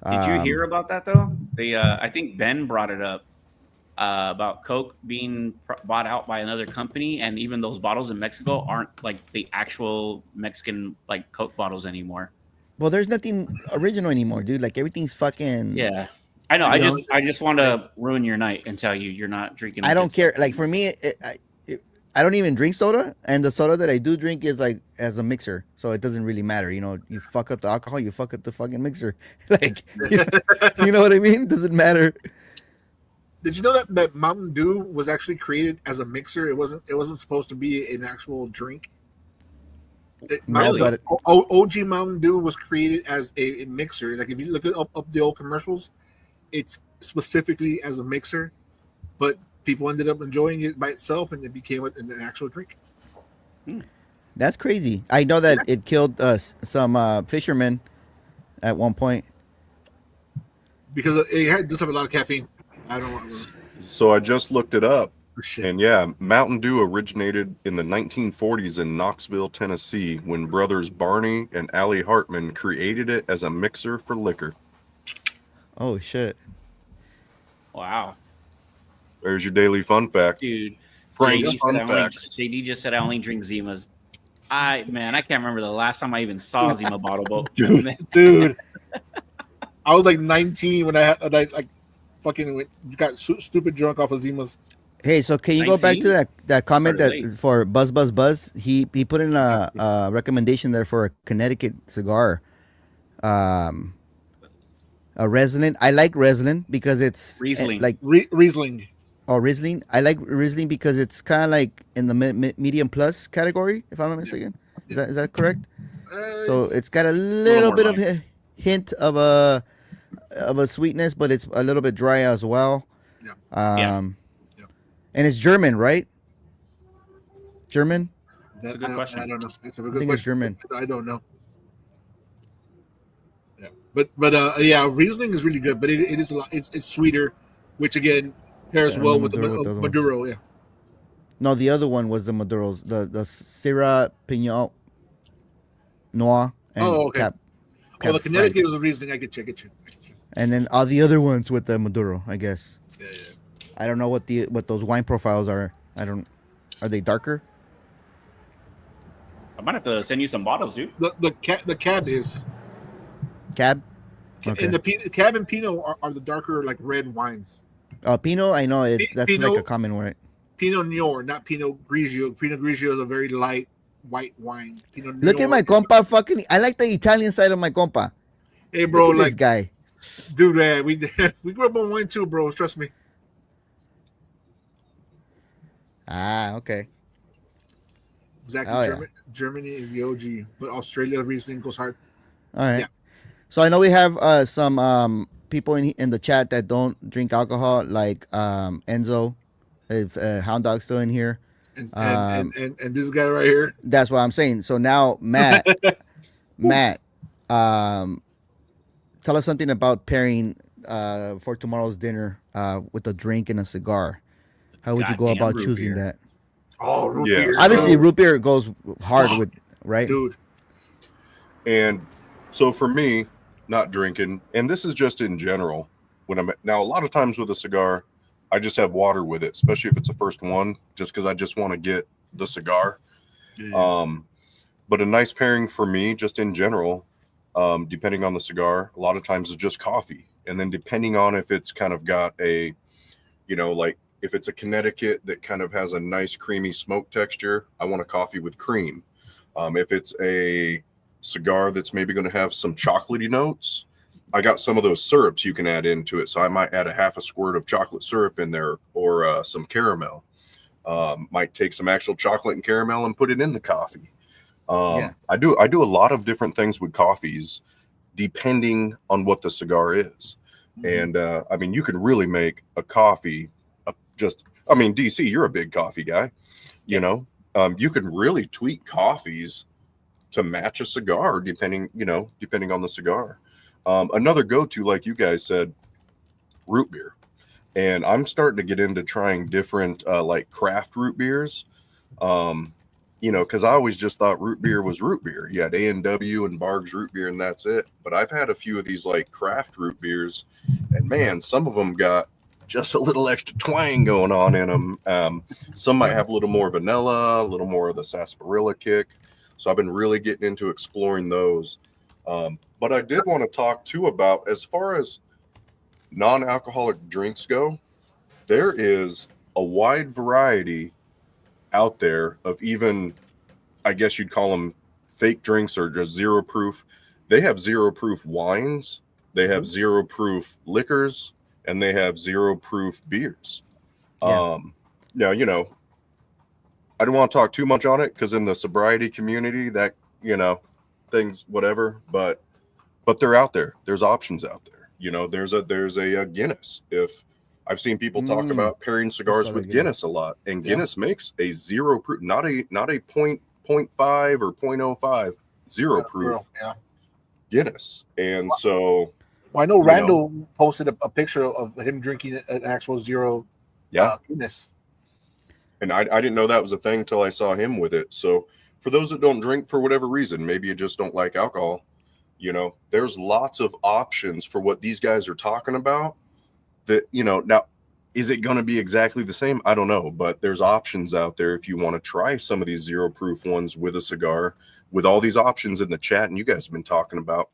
Did you hear about that though? I think Ben brought it up. About Coke being bought out by another company, and even those bottles in Mexico aren't like the actual Mexican like Coke bottles anymore. Well, there's nothing original anymore, dude. Like everything's fucking. Yeah, I know. I just want to ruin your night and tell you you're not drinking. I don't care. Like for me, I don't even drink soda, and the soda that I do drink is like as a mixer, so it doesn't really matter. You fuck up the alcohol, you fuck up the fucking mixer. Like, you know what I mean? Doesn't matter. Did you know that Mountain Dew was actually created as a mixer? It wasn't supposed to be an actual drink. No, but OG Mountain Dew was created as a mixer. Like if you look up the old commercials, it's specifically as a mixer, but people ended up enjoying it by itself, and it became an actual drink. that's crazy. I know that it killed some fishermen at one point. Because it does have a lot of caffeine. I don't want to. So I just looked it up. Shit. And yeah, Mountain Dew originated in the 1940s in Knoxville, Tennessee, when brothers Barney and Allie Hartman created it as a mixer for liquor. Oh shit! Wow, There's your daily fun fact. dude. Frank's JD fun said facts. JD just said I only drink Zimas. I can't remember the last time I even saw a Zima bottle, but Dude. I was like 19 when I like fucking got stupid drunk off of Zimas. Hey, so can you go back to 19? that comment Started that late. for Buzz? He put in a recommendation there for a Connecticut cigar, a Riesling. I like Riesling because it's Riesling. like Riesling. Riesling. I like Riesling because it's kind of like in the medium plus category, if I'm not mistaken. Is that correct? So it's got a little more bit of light. a hint of a sweetness, but it's a little bit dry as well. Yeah. And it's German, right? German? That's a good question. I don't know. That's a good I think it's question. German. I don't know. Yeah, but yeah, Riesling is really good, but it is a lot. It's sweeter, which again pairs well with the Maduro. Yeah. No, the other one was the Maduros, the Syrah Pinot Noir. And Okay. The Connecticut Frank. was the Riesling. I could check it. And then all the other ones with the Maduro, I guess. Yeah. I don't know what those wine profiles are. Are they darker? I might have to send you some bottles, dude. The cab is. Cab? Okay. And the cab and Pinot are the darker like red wines. Pinot, I know that's Pinot- like a common word. Pinot Noir, not Pinot Grigio. Pinot Grigio is a very light white wine. Pinot Look Noir at my is- compa fucking. I like the Italian side of my compa. Hey, bro, Look at this like, guy. dude, we grew up on wine too, bro. Trust me. Ah, okay. Exactly. Oh, yeah. Germany is the OG, but Australia Riesling goes hard. All right. Yeah. So I know we have some people in the chat that don't drink alcohol, like Enzo, if Hound Dog's still in here. And this guy right here. That's what I'm saying. So now, Matt, tell us something about pairing for tomorrow's dinner with a drink and a cigar. How would you go Goddamn about root choosing beer. that? Oh, root Yeah. beer. Obviously, bro. root beer goes hard with, right? Dude. And so for me, not drinking, and this is just in general, when I'm now a lot of times with a cigar, I just have water with it, especially if it's the first one, just because I just want to get the cigar. Yeah. But a nice pairing for me, just in general, depending on the cigar, a lot of times is just coffee. And then depending on if it's kind of got a, like if it's a Connecticut that kind of has a nice creamy smoke texture, I want a coffee with cream. If it's a cigar that's maybe going to have some chocolatey notes, I got some of those syrups you can add into it. So I might add a half a squirt of chocolate syrup in there, or some caramel. Might take some actual chocolate and caramel and put it in the coffee. I do a lot of different things with coffees depending on what the cigar is. And I mean, you can really make a coffee DC, you're a big coffee guy, you can really tweak coffees to match a cigar depending on the cigar. Another go-to, like you guys said, root beer. And I'm starting to get into trying different like craft root beers. Because I always just thought root beer was root beer. You had A&W and Barg's root beer, and that's it. But I've had a few of these like craft root beers, and man, some of them got just a little extra twang going on in them. Some might have a little more vanilla, a little more of the sarsaparilla kick. So I've been really getting into exploring those. But I did want to talk too about, as far as non-alcoholic drinks go, there is a wide variety out there of, even, I guess you'd call them fake drinks or just zero proof. They have zero proof wines. They have zero proof liquors. and they have 0 proof beers. Yeah. Now, you know, I don't want to talk too much on it because in the sobriety community, that, you know, things, whatever, but they're out there. There's options out there. You know, there's a Guinness. If I've seen people talk about pairing cigars with Guinness a lot, and Guinness makes a 0 proof, not a point 0.5 or 0.05, 0 proof Guinness. And so, well, I know Randall posted a picture of him drinking an actual 0 Guinness. And I didn't know that was a thing until I saw him with it. So for those that don't drink for whatever reason, maybe you just don't like alcohol, you know, there's lots of options for what these guys are talking about that, you know, now, is it going to be exactly the same? I don't know, but there's options out there if you want to try some of these 0 proof ones with a cigar, with all these options in the chat. And you guys have been talking about,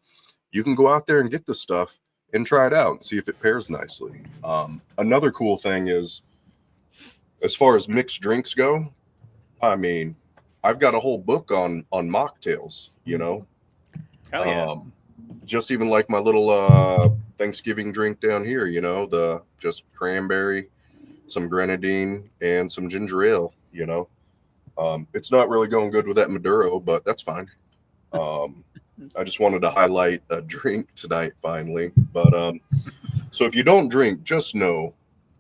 you can go out there and get this stuff and try it out and see if it pairs nicely. Another cool thing is, as far as mixed drinks go, I mean, I've got a whole book on mocktails, you know. Hell yeah. Just even like my little Thanksgiving drink down here, you know, the just cranberry, some grenadine, and some ginger ale, you know. It's not really going good with that Maduro, but that's fine. I just wanted to highlight a drink tonight finally. But so if you don't drink, just know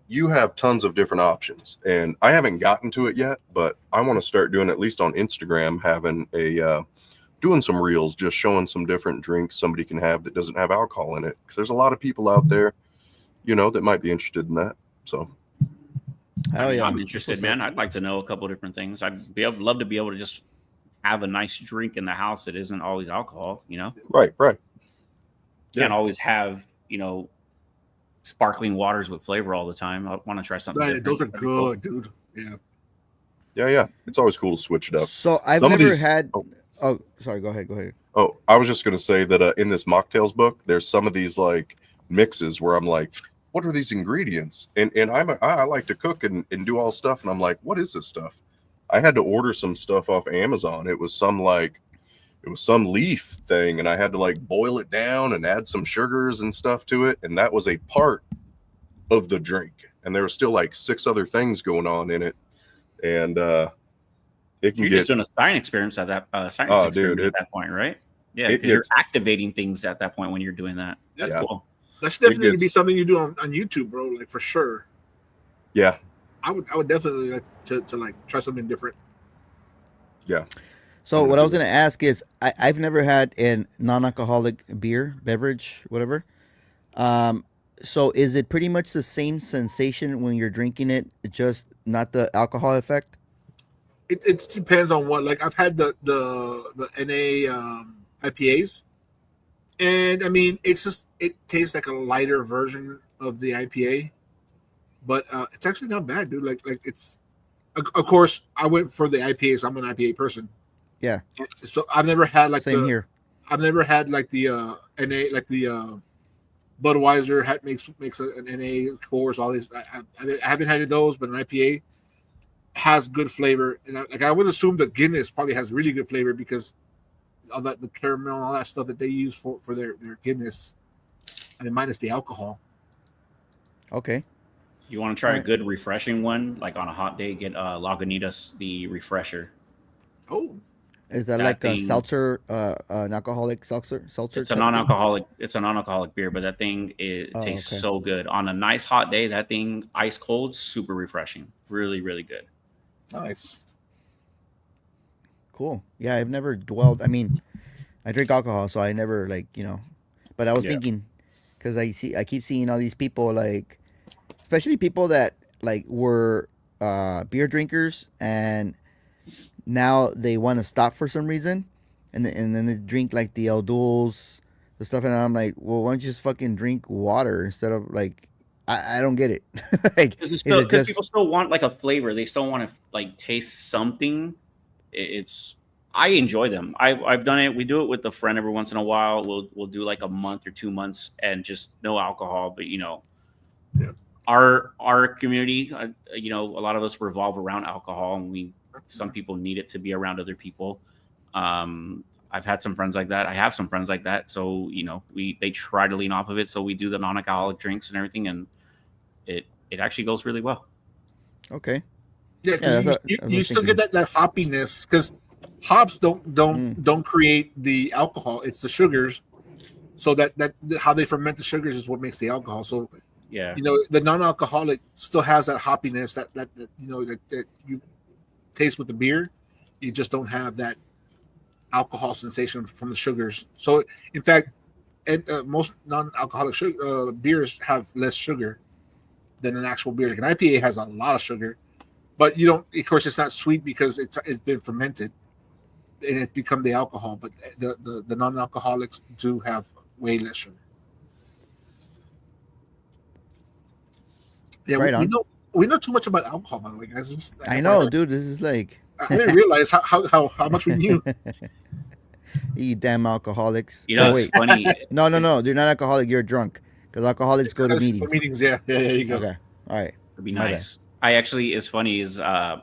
you have tons of different options. And I haven't gotten to it yet, but I want to start doing, at least on Instagram, having a doing some reels, just showing some different drinks somebody can have that doesn't have alcohol in it. Because there's a lot of people out there, you know, that might be interested in that. So I'm interested, man. I'd like to know a couple of different things. I'd love to be able to just have a nice drink in the house that isn't always alcohol, you know? Right. Can't always have, you know, sparkling waters with flavor all the time. I want to try something different. Those are good, dude. Yeah. It's always cool to switch it up. So I've never had. Oh, sorry. Go ahead. Oh, I was just going to say that in this mocktails book, there's some of these like mixes where I'm like, what are these ingredients? And I like to cook and do all stuff. And I'm like, what is this stuff? I had to order some stuff off Amazon. It was some leaf thing. And I had to like boil it down and add some sugars and stuff to it. And that was a part of the drink. And there were still like 6 other things going on in it. And, you're just doing a science experiment at that at that point, right? Yeah, because you're activating things at that point when you're doing that. That's cool. That's definitely be something you do on YouTube, bro. Like for sure. Yeah, I would definitely like to like try something different. Yeah. So what I was gonna ask is, I've never had a non-alcoholic beverage, whatever. So is it pretty much the same sensation when you're drinking it, just not the alcohol effect? It depends on what. Like I've had the NA IPAs, and I mean it tastes like a lighter version of the IPA, but it's actually not bad, dude. Like it's, of course I went for the IPAs. I'm an IPA person. Yeah. So I've never had like same here. I've never had like the NA, like the Budweiser makes an NA course. All these I haven't had those, but an IPA has good flavor, and I would assume that Guinness probably has really good flavor because all that, the caramel and all that stuff that they use for their Guinness, and then minus the alcohol. Okay. You want to try a good refreshing one, like on a hot day, get Lagunitas, the refresher. Oh, is that like a seltzer, an alcoholic seltzer? It's a non-alcoholic beer, but that thing tastes so good on a nice hot day. That thing ice cold, super refreshing, really, really good. Nice. Cool. Yeah, I've never dwelled. I mean, I drink alcohol, so I never but I was thinking, because I keep seeing all these people, like, especially people that like were beer drinkers and now they want to stop for some reason, and then they drink like the El Duels, the stuff, and I'm like, well, why don't you just fucking drink water instead of like, I don't get it. Like, because people still want like a flavor. They still want to like taste something. I enjoy them. I've done it. We do it with a friend every once in a while. We'll do like a month or 2 months and just no alcohol. But our community, a lot of us revolve around alcohol, and some people need it to be around other people. I've had some friends like that. I have some friends like that. So they try to lean off of it. So we do the non-alcoholic drinks and everything, and it actually goes really well. Okay. Yeah, Yeah, because that's what I you was still thinking. get that hoppiness because hops don't create the alcohol. It's the sugars. So that how they ferment the sugars is what makes the alcohol. So Yeah. the non-alcoholic still has that hoppiness that that you taste with the beer. You just don't have that alcohol sensation from the sugars. So in fact, and most non-alcoholic beers have less sugar than an actual beer. Like an IPA has a lot of sugar, but you don't. Of course, it's not sweet because it's been fermented and it's become the alcohol. But the non-alcoholics do have way less sugar. Yeah, Right we on. know too much about alcohol, by the way, guys. I know, dude. This is like I didn't realize how much we knew. you damn alcoholics. You know, Oh it's wait, funny. no, you're not alcoholic. You're drunk because alcoholics go to For meetings. meetings, yeah, there you go. Okay, all right. It'd be My bad. nice. I actually, it's funny is I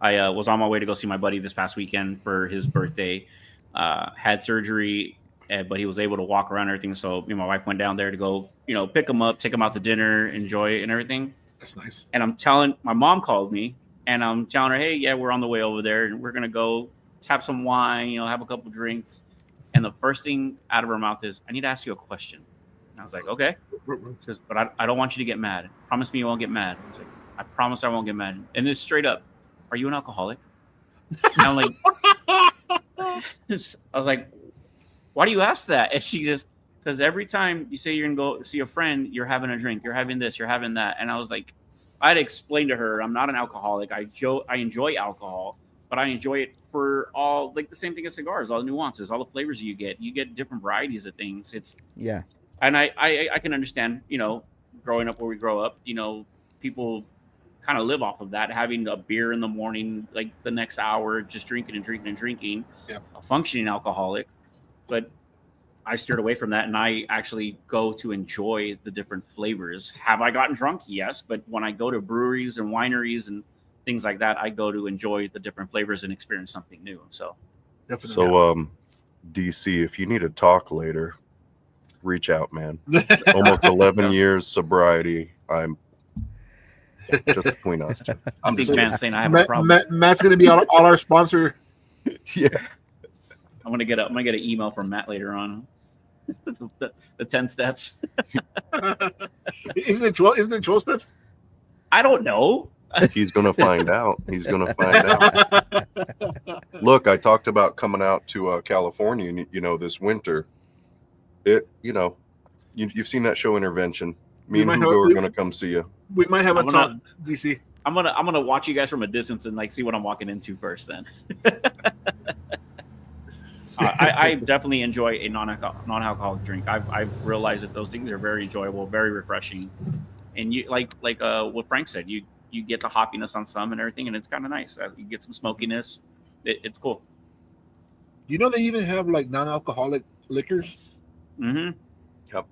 was on my way to go see my buddy this past weekend for his birthday. Had surgery, but he was able to walk around and everything. So me and my wife went down there to go, pick him up, take him out to dinner, enjoy it and everything. That's nice. And my mom called me and I'm telling her, hey, yeah, we're on the way over there and we're going to go have some wine, have a couple drinks. And the first thing out of her mouth is, I need to ask you a question. And I was like, okay. She says, but I don't want you to get mad. Promise me you won't get mad. I was like, I promise I won't get mad. And it's straight up, are you an alcoholic? And I'm like, I was like, why do you ask that? And she just, because every time you say you're going to go see a friend, you're having a drink, you're having this, you're having that. And I was like, I had to explain to her, I'm not an alcoholic. I enjoy alcohol, but I enjoy it for all, like the same thing as cigars, all the nuances, all the flavors you get different varieties of things. Yeah. And I can understand, growing up where we grow up, people kind of live off of that, having a beer in the morning, like the next hour, just drinking and drinking and drinking, Yeah. a functioning alcoholic. But I steered away from that, and I actually go to enjoy the different flavors. Have I gotten drunk? Yes, but when I go to breweries and wineries and things like that, I go to enjoy the different flavors and experience something new. So, Definitely. So, DC, if you need to talk later, reach out, man. Almost 11 years sobriety. I'm just between us two. I'm big fan saying I have a problem. Matt's going to be all our sponsor. Yeah. I'm gonna get an email from Matt later on. the 10 steps. Isn't it 12? Isn't it 12 steps? I don't know. He's gonna find out. He's gonna find out. Look, I talked about coming out to California, this winter. You've seen that show Intervention. Me and Hugo are gonna come see you. We might have a talk, DC. I'm gonna watch you guys from a distance and see what I'm walking into first. Then. I definitely enjoy a non-alcoholic drink. I've realized that those things are very enjoyable, very refreshing, and you like what Frank said. You get the hoppiness on some and everything, and it's kind of nice. You get some smokiness. It's cool. You know they even have like non-alcoholic liquors. Mm-hmm. Yep.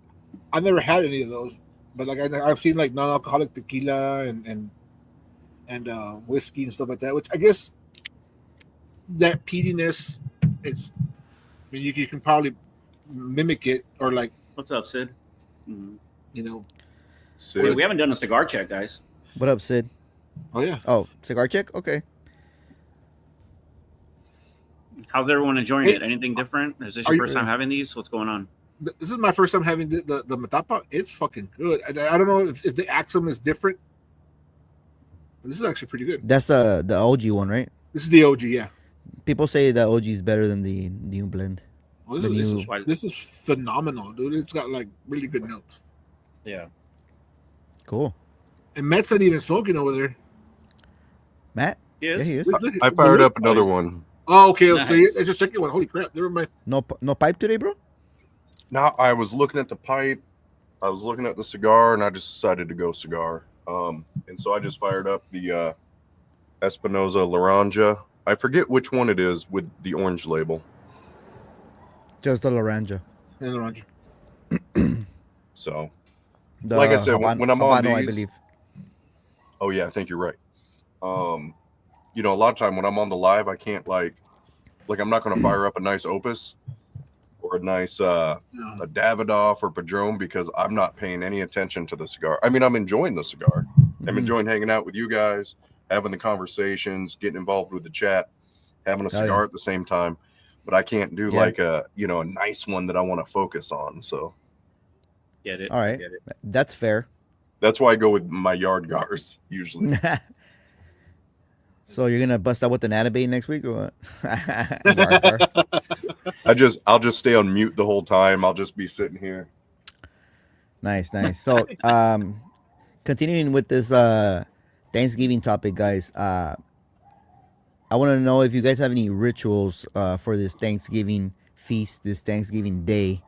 I've never had any of those, but like I've seen like non-alcoholic tequila and whiskey and stuff like that. Which I guess that peatiness, it's. I mean, you can probably mimic it or like. What's up, Sid? Mm-hmm. Sid. We haven't done a cigar check, guys. What up, Sid? Oh yeah. Oh, cigar check. Okay. How's everyone enjoying it? Anything different? Is this your first time having these? What's going on? This is my first time having the Matapa. It's fucking good. I don't know if the Axum is different, but this is actually pretty good. That's the OG one, right? This is the OG, yeah. People say the OG is better than the new blend. Well, this is phenomenal, dude. It's got like really good notes. Yeah. Cool. And Matt's not even smoking over there. Matt? Yes. Yeah, he is. I fired up another one. Oh, okay. Nice. So it's just second one. Holy crap! Never mind. No pipe today, bro? Now I was looking at the pipe, I was looking at the cigar, and I just decided to go cigar. And so I just fired up the Espinosa Laranja. I forget which one it is with the orange label. Just the Laranja. And Laranja. So, The like I said, when I'm on Habano, I these, believe. oh yeah, I think you're right. A lot of time when I'm on the live, I can't like I'm not going to fire up a nice Opus or a nice Yeah. a Davidoff or Padron, because I'm not paying any attention to the cigar. I mean, I'm enjoying the cigar. I'm Mhm. enjoying hanging out with you guys, having the conversations, getting involved with the chat, having a Oh, cigar yeah. at the same time. But I can't do Yeah. like a a nice one that I want to focus on. So Get it? All I right. get it. That's fair. that's why I go with my yard gars usually. So you're gonna bust out with an Atabay next week or what? Yard car. I'll just stay on mute the whole time. I'll just be sitting here. Nice, nice. So continuing with this Thanksgiving topic, guys. I want to know if you guys have any rituals for this Thanksgiving feast, this Thanksgiving day,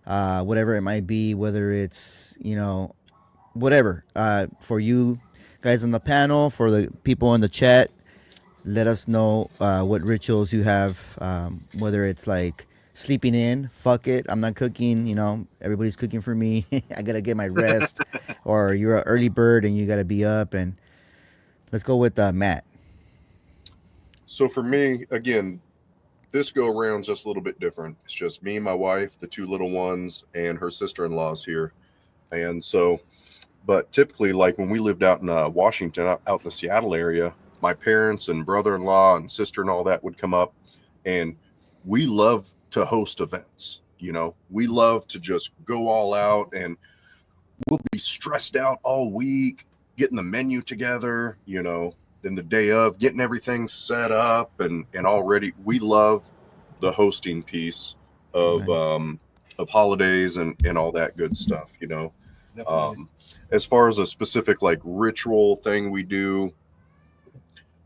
whatever it might be, whether it's whatever. For you guys on the panel, for the people in the chat, let us know what rituals you have. Whether it's like sleeping in, fuck it, I'm not cooking. Everybody's cooking for me. I gotta get my rest. Or you're an early bird and you gotta be up. And let's go with Matt. So for me, again, this go around's just a little bit different. It's just me, my wife, the two little ones, and her sister-in-law's here. And so, but typically, like when we lived out in Washington, out in the Seattle area, my parents and brother-in-law and sister and all that would come up, and we love to host events. We love to just go all out, and we'll be stressed out all week, getting the menu together, then the day of getting everything set up and already. We love the hosting piece of Nice. of holidays and all that good stuff. Definitely. As far as a specific like ritual thing we do,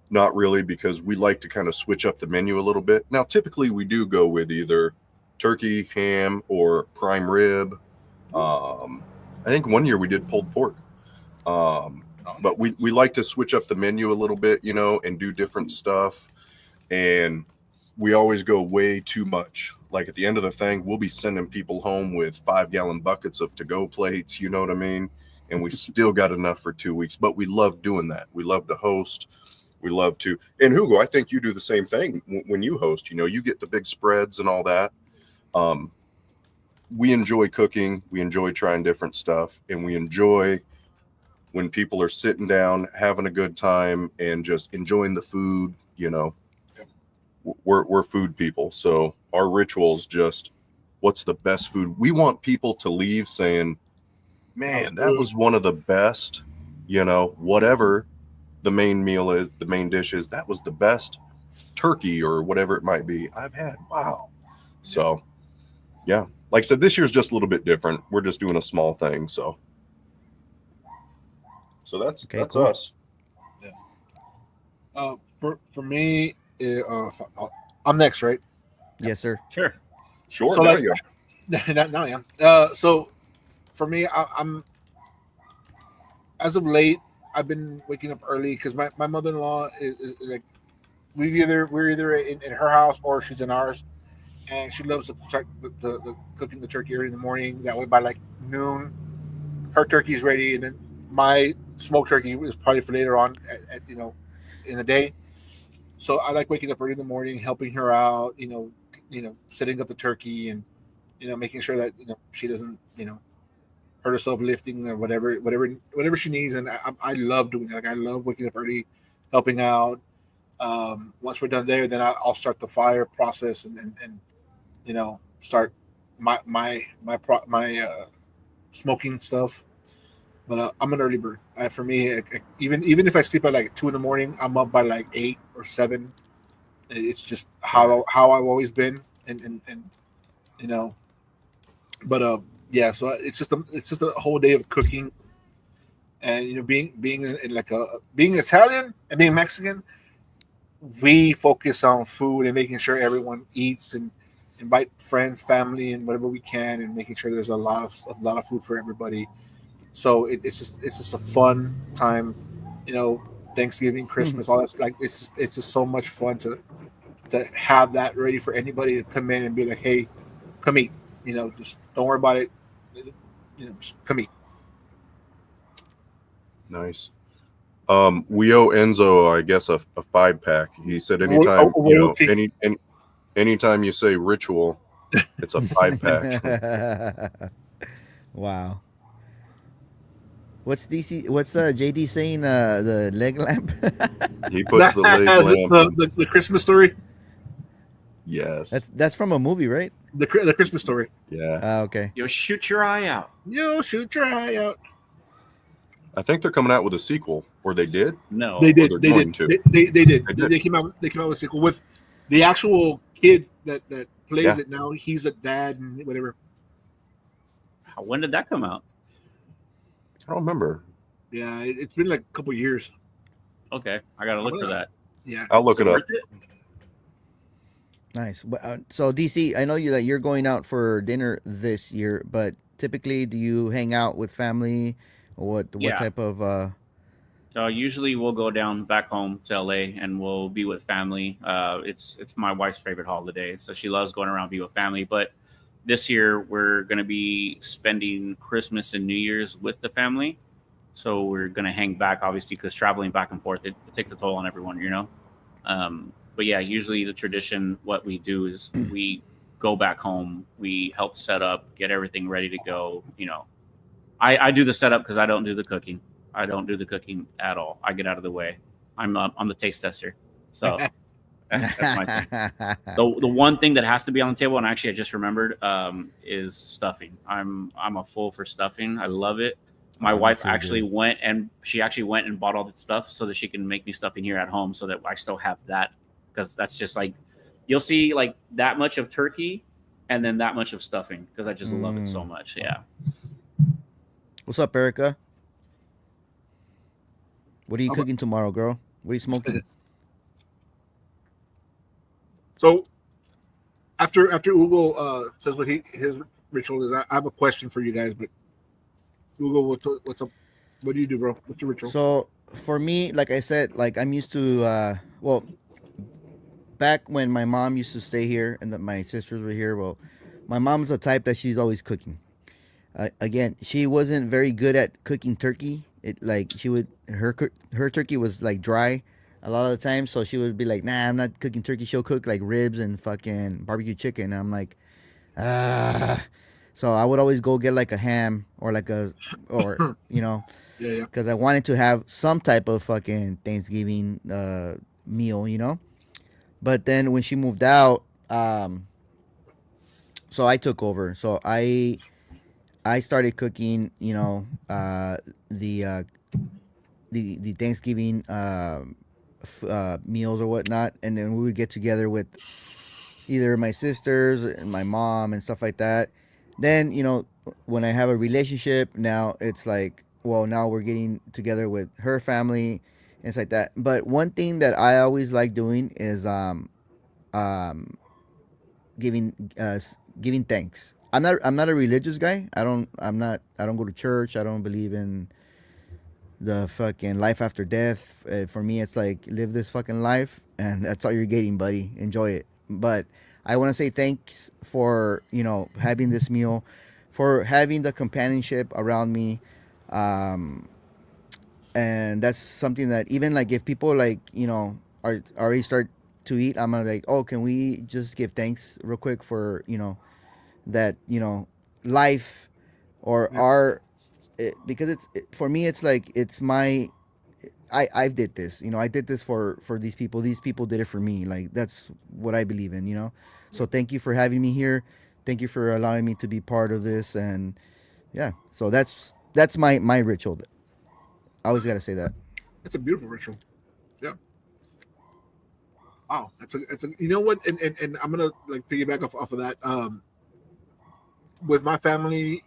not really, because we like to kind of switch up the menu a little bit. Now, typically we do go with either turkey, ham, or prime rib. I think one year we did pulled pork. But we like to switch up the menu a little bit, and do different stuff. And we always go way too much. Like at the end of the thing, we'll be sending people home with 5-gallon buckets of to-go plates. You know what I mean? And we still got enough for 2 weeks. But we love doing that. We love to host. We love to. And Hugo, I think you do the same thing when you host. You get the big spreads and all that. We enjoy cooking. We enjoy trying different stuff. And we enjoy when people are sitting down, having a good time, and just enjoying the food. We're food people. So our rituals just, what's the best food? We want people to leave saying, man, that was one of the best, whatever the main meal is, the main dish is, that was the best turkey or whatever it might be I've had. Wow. So yeah, like I said, this year's just a little bit different. We're just doing a small thing. So that's Okay, cool. us. Yeah. For me, I'm next, right? Yes, sir. Sure. Sure. So There like, you go. now, yeah. So for me, I'm as of late, I've been waking up early because my mother-in-law is like we're either in her house or she's in ours, and she loves to start the cooking the turkey early in the morning. That way, by like noon, her turkey's ready, and then my smoked turkey is probably for later on at in the day. So I like waking up early in the morning, helping her out, setting up the turkey and making sure that she doesn't hurt herself lifting or whatever she needs. And I love doing that. Like I love waking up early, helping out. Once we're done there, then I'll start the fire process and start my smoking stuff. But I'm an early bird. For me, even if I sleep at like 2 a.m, I'm up by like 8 or 7. It's just how I've always been, and But yeah, so it's just a whole day of cooking, and being being Italian and being Mexican, we focus on food and making sure everyone eats and invite friends, family, and whatever we can, and making sure there's a lot of food for everybody. So it's just a fun time, Thanksgiving, Christmas, all that's like it's just so much fun to have that ready for anybody to come in and be like, hey, come eat, just don't worry about it, just come eat. Nice. We owe Enzo, I guess, a 5-pack. He said anytime, anytime you say ritual, It's a 5-pack. Wow. What's JD saying? The leg lamp. He puts the leg lamp. the Christmas story. Yes. That's from a movie, right? The Christmas story. Yeah. Okay. You'll shoot your eye out. Yo, shoot your eye out. I think they're coming out with a sequel, or they did. No, They did. they're They going did. to. They did. They did. They came out. They came out with a sequel with the actual kid that plays Yeah. it now. He's a dad and whatever. When did that come out? I don't remember. Yeah, it's been like a couple years. Okay, I gotta look for that. Yeah. I'll look it up. Worth it? Nice. So DC, I know you're going out for dinner this year, but typically, do you hang out with family, or what Yeah. type of? So usually we'll go down back home to LA and we'll be with family. It's my wife's favorite holiday, so she loves going around be with family. But this year we're gonna be spending Christmas and New Year's with the family. So we're gonna hang back, obviously, because traveling back and forth it takes a toll on everyone, you know. But yeah, usually the tradition, what we do is we go back home, we help set up, get everything ready to go. You know, I do the setup because I don't do the cooking. I don't do the cooking at all. I get out of the way. I'm the taste tester, so that's my thing. The one thing that has to be on the table, and actually I just remembered, is stuffing. I'm a fool for stuffing. I love it. My wife actually went and bought all that stuff so that she can make me stuffing here at home, so that I still have that, because that's just like you'll see like that much of turkey and then that much of stuffing, because I just love it so much. Yeah. What's up, Erica? What are you cooking tomorrow, girl? What are you smoking? So after Hugo says what his ritual is, I have a question for you guys. But Hugo, what's up? What do you do, bro? What's your ritual? So for me, like I said, like I'm used to back when my mom used to stay here and that my sisters were here. Well, my mom's a type that she's always cooking. Again, she wasn't very good at cooking turkey. Her turkey was like dry a lot of the time, so she would be like, "Nah, I'm not cooking turkey." She'll cook like ribs and fucking barbecue chicken. And I'm like, So I would always go get like a ham or you know, yeah. because I wanted to have some type of fucking Thanksgiving meal, you know. But then when she moved out, so I took over. So I started cooking, you know, the Thanksgiving meals or whatnot, and then we would get together with either my sisters and my mom and stuff like that. Then, you know, when I have a relationship, now it's like, well, now we're getting together with her family and it's like that. But one thing that I always like doing is giving thanks. I'm not a religious guy. I don't go to church. I don't believe in the fucking life after death. For me, it's like live this fucking life, and that's all you're getting, buddy. Enjoy it. But I want to say thanks for, you know, having this meal, for having the companionship around me, and that's something that even like if people like, you know, are already start to eat, I'm gonna like, oh, can we just give thanks real quick for, you know, that, you know, life or our because for me it's like it's my I did this, you know, I did this for these people did it for me. Like that's what I believe in, you know. So thank you for having me here, thank you for allowing me to be part of this. And yeah, so that's my ritual. I always got to say that. It's a beautiful ritual. Yeah. Wow, it's a you know what, and I'm gonna like piggyback off of that. With my family,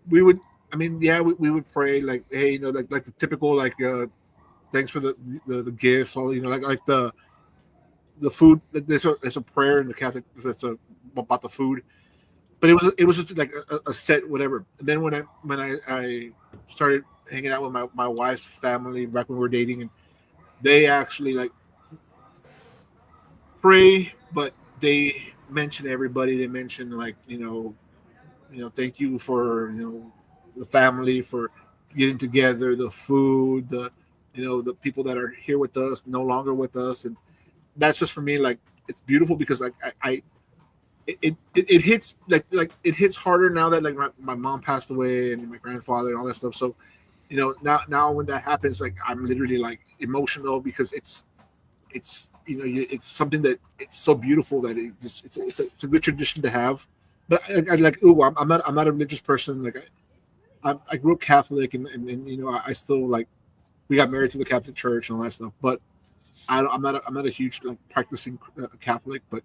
we would, I mean, yeah, we would pray like, hey, you know, like the typical like thanks for the gifts, all, you know, like the food. There's a prayer in the Catholic that's about the food, but it was just like a set whatever. And then when I started hanging out with my wife's family back when we were dating, and they actually like pray, but they mention everybody. They mention like, you know, thank you for, you know, the family for getting together, the food, the, you know, the people that are here with us, no longer with us. And that's just for me, like, it's beautiful because like it hits like it hits harder now that like my mom passed away and my grandfather and all that stuff. So, now when that happens, like I'm literally like emotional because it's it's something that it's so beautiful that it's a good tradition to have. But I like I'm not a religious person. Like I grew up Catholic and I still like we got married to the Catholic Church and all that stuff. But I'm not a huge like practicing Catholic, but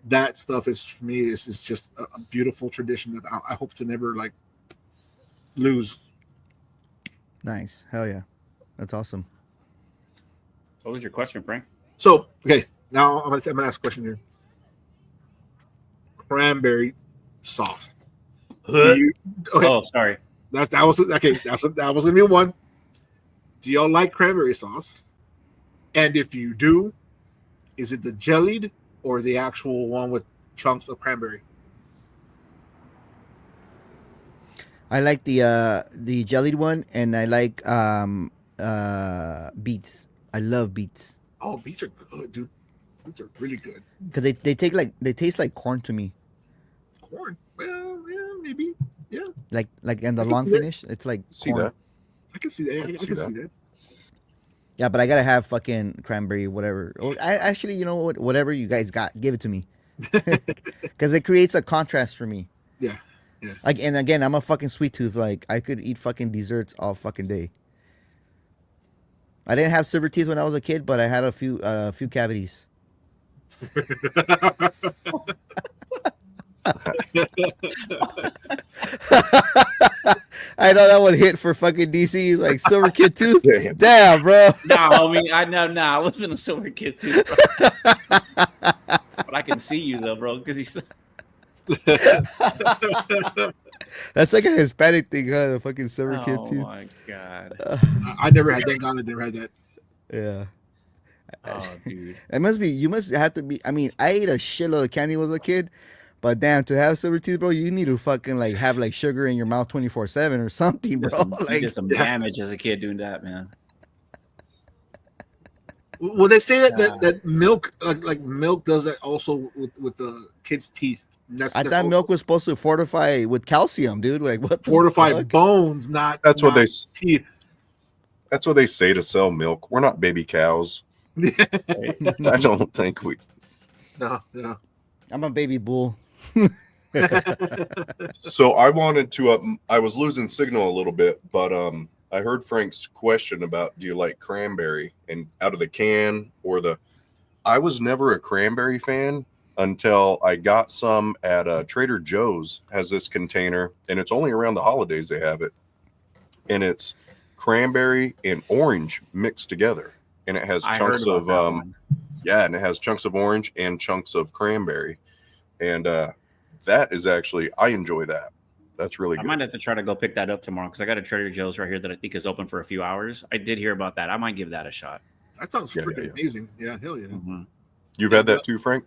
that stuff is for me is just a beautiful tradition that I hope to never like lose. Nice. Hell yeah. That's awesome. What was your question, Frank? So okay, now I'm gonna ask a question here. Cranberry sauce. Okay. Oh, sorry. That was okay. That was gonna be one. Do y'all like cranberry sauce? And if you do, is it the jellied or the actual one with chunks of cranberry? I like the jellied one, and I like beets. I love beets Oh, beets are good, dude. Beets are really good. because they taste like corn to me. Corn. Well, yeah, maybe. Yeah, Like in the I can long see that. finish, it's like See corn. that? I can see that. Yeah, I can see that. Yeah, but I gotta have fucking cranberry, whatever. I actually, you know what? Whatever you guys got, give it to me, because it creates a contrast for me. Yeah. Yeah. Like, and again, I'm a fucking sweet tooth. Like, I could eat fucking desserts all fucking day. I didn't have silver teeth when I was a kid, but I had a few cavities. I know that one hit for fucking DC, like silver kid tooth. Damn. Damn, bro. No, homie. I wasn't a silver kid too, bro. But I can see you though, bro, because he's That's like a Hispanic thing, huh? The fucking silver kid oh tooth. my god. I never had. Thank God I never had that. Yeah. Oh, dude. It must be. You must have to be. I mean, I ate a shitload of candy when I was a kid, but damn, to have silver teeth, bro, you need to fucking like have like sugar in your mouth 24/7 or something, bro. You Like, did some damage as a kid doing that, man. Well, they say that milk like milk does that also with the kids' teeth. I thought milk was supposed to fortify with calcium, dude. Like, what? The fortify fuck? bones, not That's what not they teeth. That's what they say to sell milk. We're not baby cows. I don't think we. No. I'm a baby bull. So I wanted to. I was losing signal a little bit, but I heard Frank's question about do you like cranberry and out of the can or the. I was never a cranberry fan until I got some at Trader Joe's. Has this container, and it's only around the holidays they have it, and it's cranberry and orange mixed together, and it has chunks of and it has chunks of orange and chunks of cranberry, and that is actually I enjoy that. That's really I good. might have to try to go pick that up tomorrow because I got a Trader Joe's right here that I think is open for a few hours. I did hear about that. I might give that a shot. That sounds Yeah, freaking yeah. amazing. Yeah, hell yeah. Mm-hmm. You've had that too, Frank?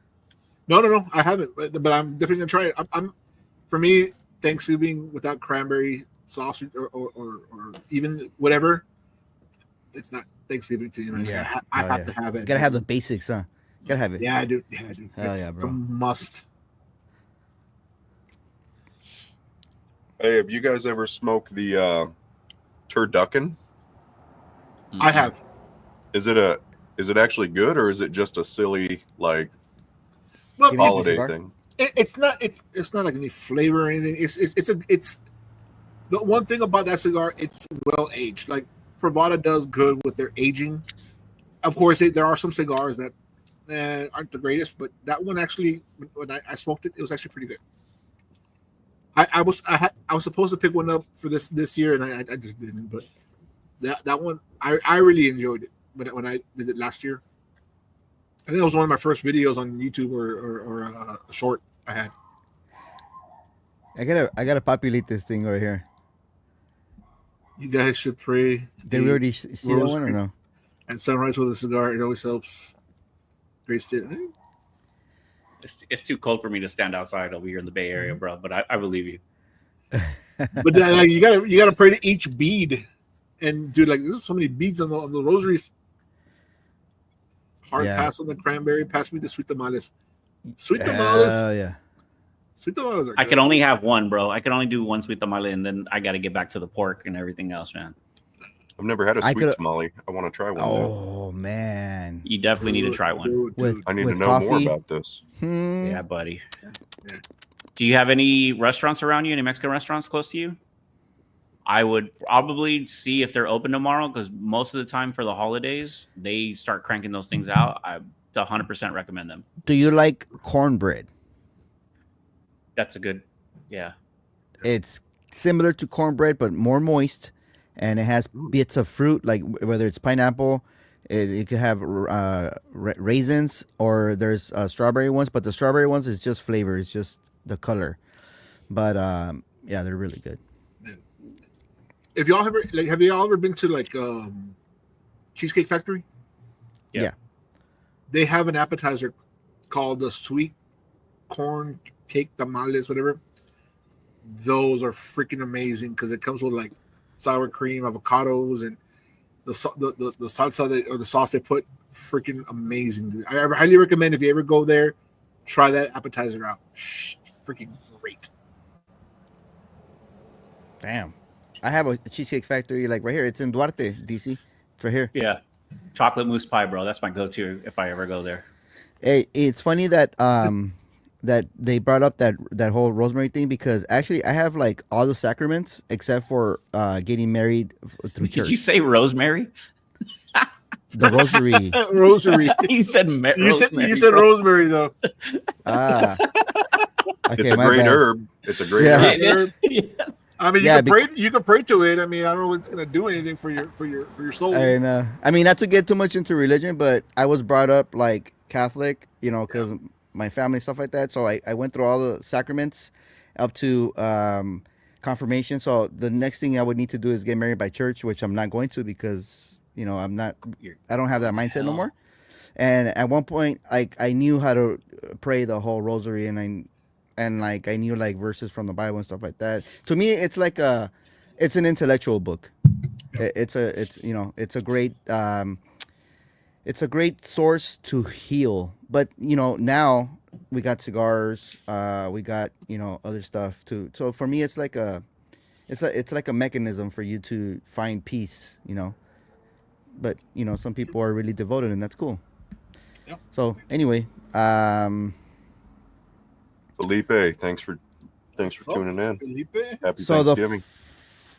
No, I haven't, but I'm definitely gonna try it. I'm for me, Thanksgiving without cranberry sauce or even whatever, it's not Thanksgiving to you. Yeah. I Oh, have yeah. to have it. You gotta have the basics, huh? Gotta have it. Yeah, I do. Hell It's yeah, bro. a must. Hey, have you guys ever smoked the turducken? I have. Is it actually good or is it just a silly like Well, Give me a holiday cigar. thing? it's not like any flavor or anything. It's the one thing about that cigar. It's well aged. Like Pravada does good with their aging. Of course, there are some cigars that aren't the greatest, but that one actually, when I smoked it, it was actually pretty good. I was supposed to pick one up for this year, and I just didn't. But that one I really enjoyed it when I did it last year. I think it was one of my first videos on YouTube or a short I had. I gotta populate this thing right here. You guys should pray. Did we already see that one or no? And sunrise with a cigar, it always helps. Great sit. It's too cold for me to stand outside over here in the Bay Area, bro. But I believe you. But you gotta pray to each bead, and dude, like there's so many beads on the rosaries. Hard Yeah. pass on the cranberry. Pass me the sweet tamales. Sweet tamales. Hell yeah. Sweet tamales are I good. can only have one, bro. I can only do one sweet tamale, and then I got to get back to the pork and everything else, man. I've never had a I sweet could- tamale. I want to try one. now. Oh man, You definitely need to try one. Dude. I need with to know more coffee. about this. Yeah, buddy. Yeah. Do you have any restaurants around you? Any Mexican restaurants close to you? I would probably see if they're open tomorrow because most of the time for the holidays, they start cranking those things out. I 100% recommend them. Do you like cornbread? That's a good, yeah. It's similar to cornbread, but more moist, and it has bits of fruit, like whether it's pineapple, it could have raisins, or there's strawberry ones. But the strawberry ones is just flavor; it's just the color. But yeah, they're really good. If y'all ever have y'all ever been to like Cheesecake Factory? Yeah. They have an appetizer called the sweet corn cake tamales, whatever. Those are freaking amazing because it comes with like sour cream, avocados, and the salsa or the sauce they put. Freaking amazing, dude! I highly recommend if you ever go there, try that appetizer out. Freaking great. Damn, I have a Cheesecake Factory like right here. It's in Duarte, DC. It's right here. Yeah. Chocolate mousse pie, bro. That's my go-to if I ever go there. Hey, it's funny that that they brought up that whole rosemary thing because actually I have like all the sacraments except for getting married through Did church. you say rosemary? The rosary. Rosemary. You said rosemary. You said bro. rosemary though. Ah. Okay, It's a my great bad. herb. It's a great Yeah. herb. Yeah. I mean, Yeah, you can pray to it. I mean, I don't know if it's gonna do anything for your soul. And I mean, not to get too much into religion, but I was brought up like Catholic, you know, because my family stuff like that. So I went through all the sacraments up to confirmation. So the next thing I would need to do is get married by church, which I'm not going to because you know I don't have that mindset no more. And at one point, like I knew how to pray the whole rosary, and I knew like verses from the Bible and stuff like that. To me, it's like it's an intellectual book. It's a great source to heal. But you know, now we got cigars, we got other stuff too. So for me, it's like a mechanism for you to find peace. But some people are really devoted, and that's cool. Yep. So anyway, Felipe, thanks for tuning in. Felipe? Happy so Thanksgiving.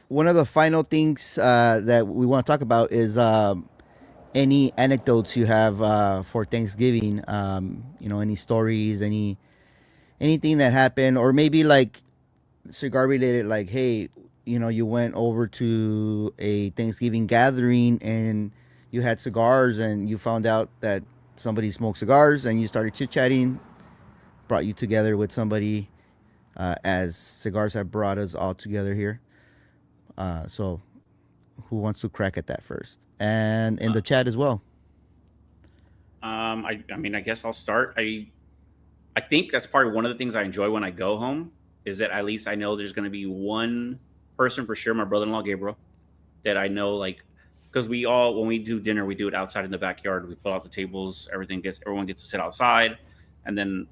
one of the final things that we want to talk about is any anecdotes you have for Thanksgiving. Any stories, anything that happened, or maybe like cigar related, like, hey, you went over to a Thanksgiving gathering and you had cigars and you found out that somebody smoked cigars and you started chit-chatting, brought you together with somebody, as cigars have brought us all together here. So who wants to crack at that first? And in the chat as well. I mean, I guess I'll start. I think that's part of one of the things I enjoy when I go home is that at least I know there's going to be one person for sure, my brother-in-law Gabriel, that I know, like, because when we do dinner, we do it outside in the backyard. We pull out the tables, everyone gets to sit outside, and then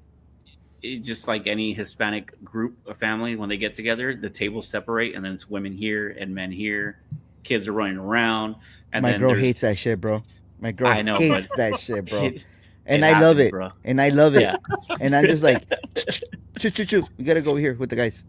just like any Hispanic group or family, when they get together, the tables separate, and then it's women here and men here. Kids are running around, and My then girl hates that shit, bro. My girl I know, hates but that shit, bro. it And I love happens, it, bro. and I love it, Yeah. and I'm just like, choo. We gotta go here with the guys.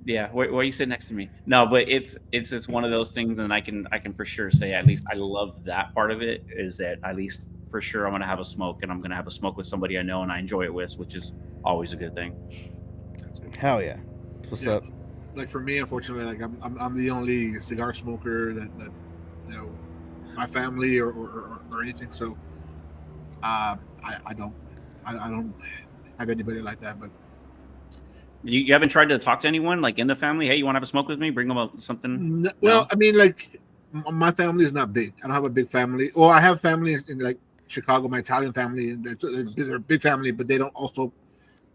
Yeah, where you sit next to me? No, but it's just one of those things, and I can for sure say at least I love that part of it. Is that at least for sure I'm gonna have a smoke, and I'm gonna have a smoke with somebody I know and I enjoy it with, which is always a good thing. Hell yeah. What's up? Like for me, unfortunately, like I'm the only cigar smoker that my family or anything. So I don't have anybody like that. But You haven't tried to talk to anyone like in the family? Hey, you want to have a smoke with me? Bring them up something. Well, I mean, like my family is not big. I don't have a big family. Well, I have family in like Chicago, my Italian family, and they're a big family, but they don't also.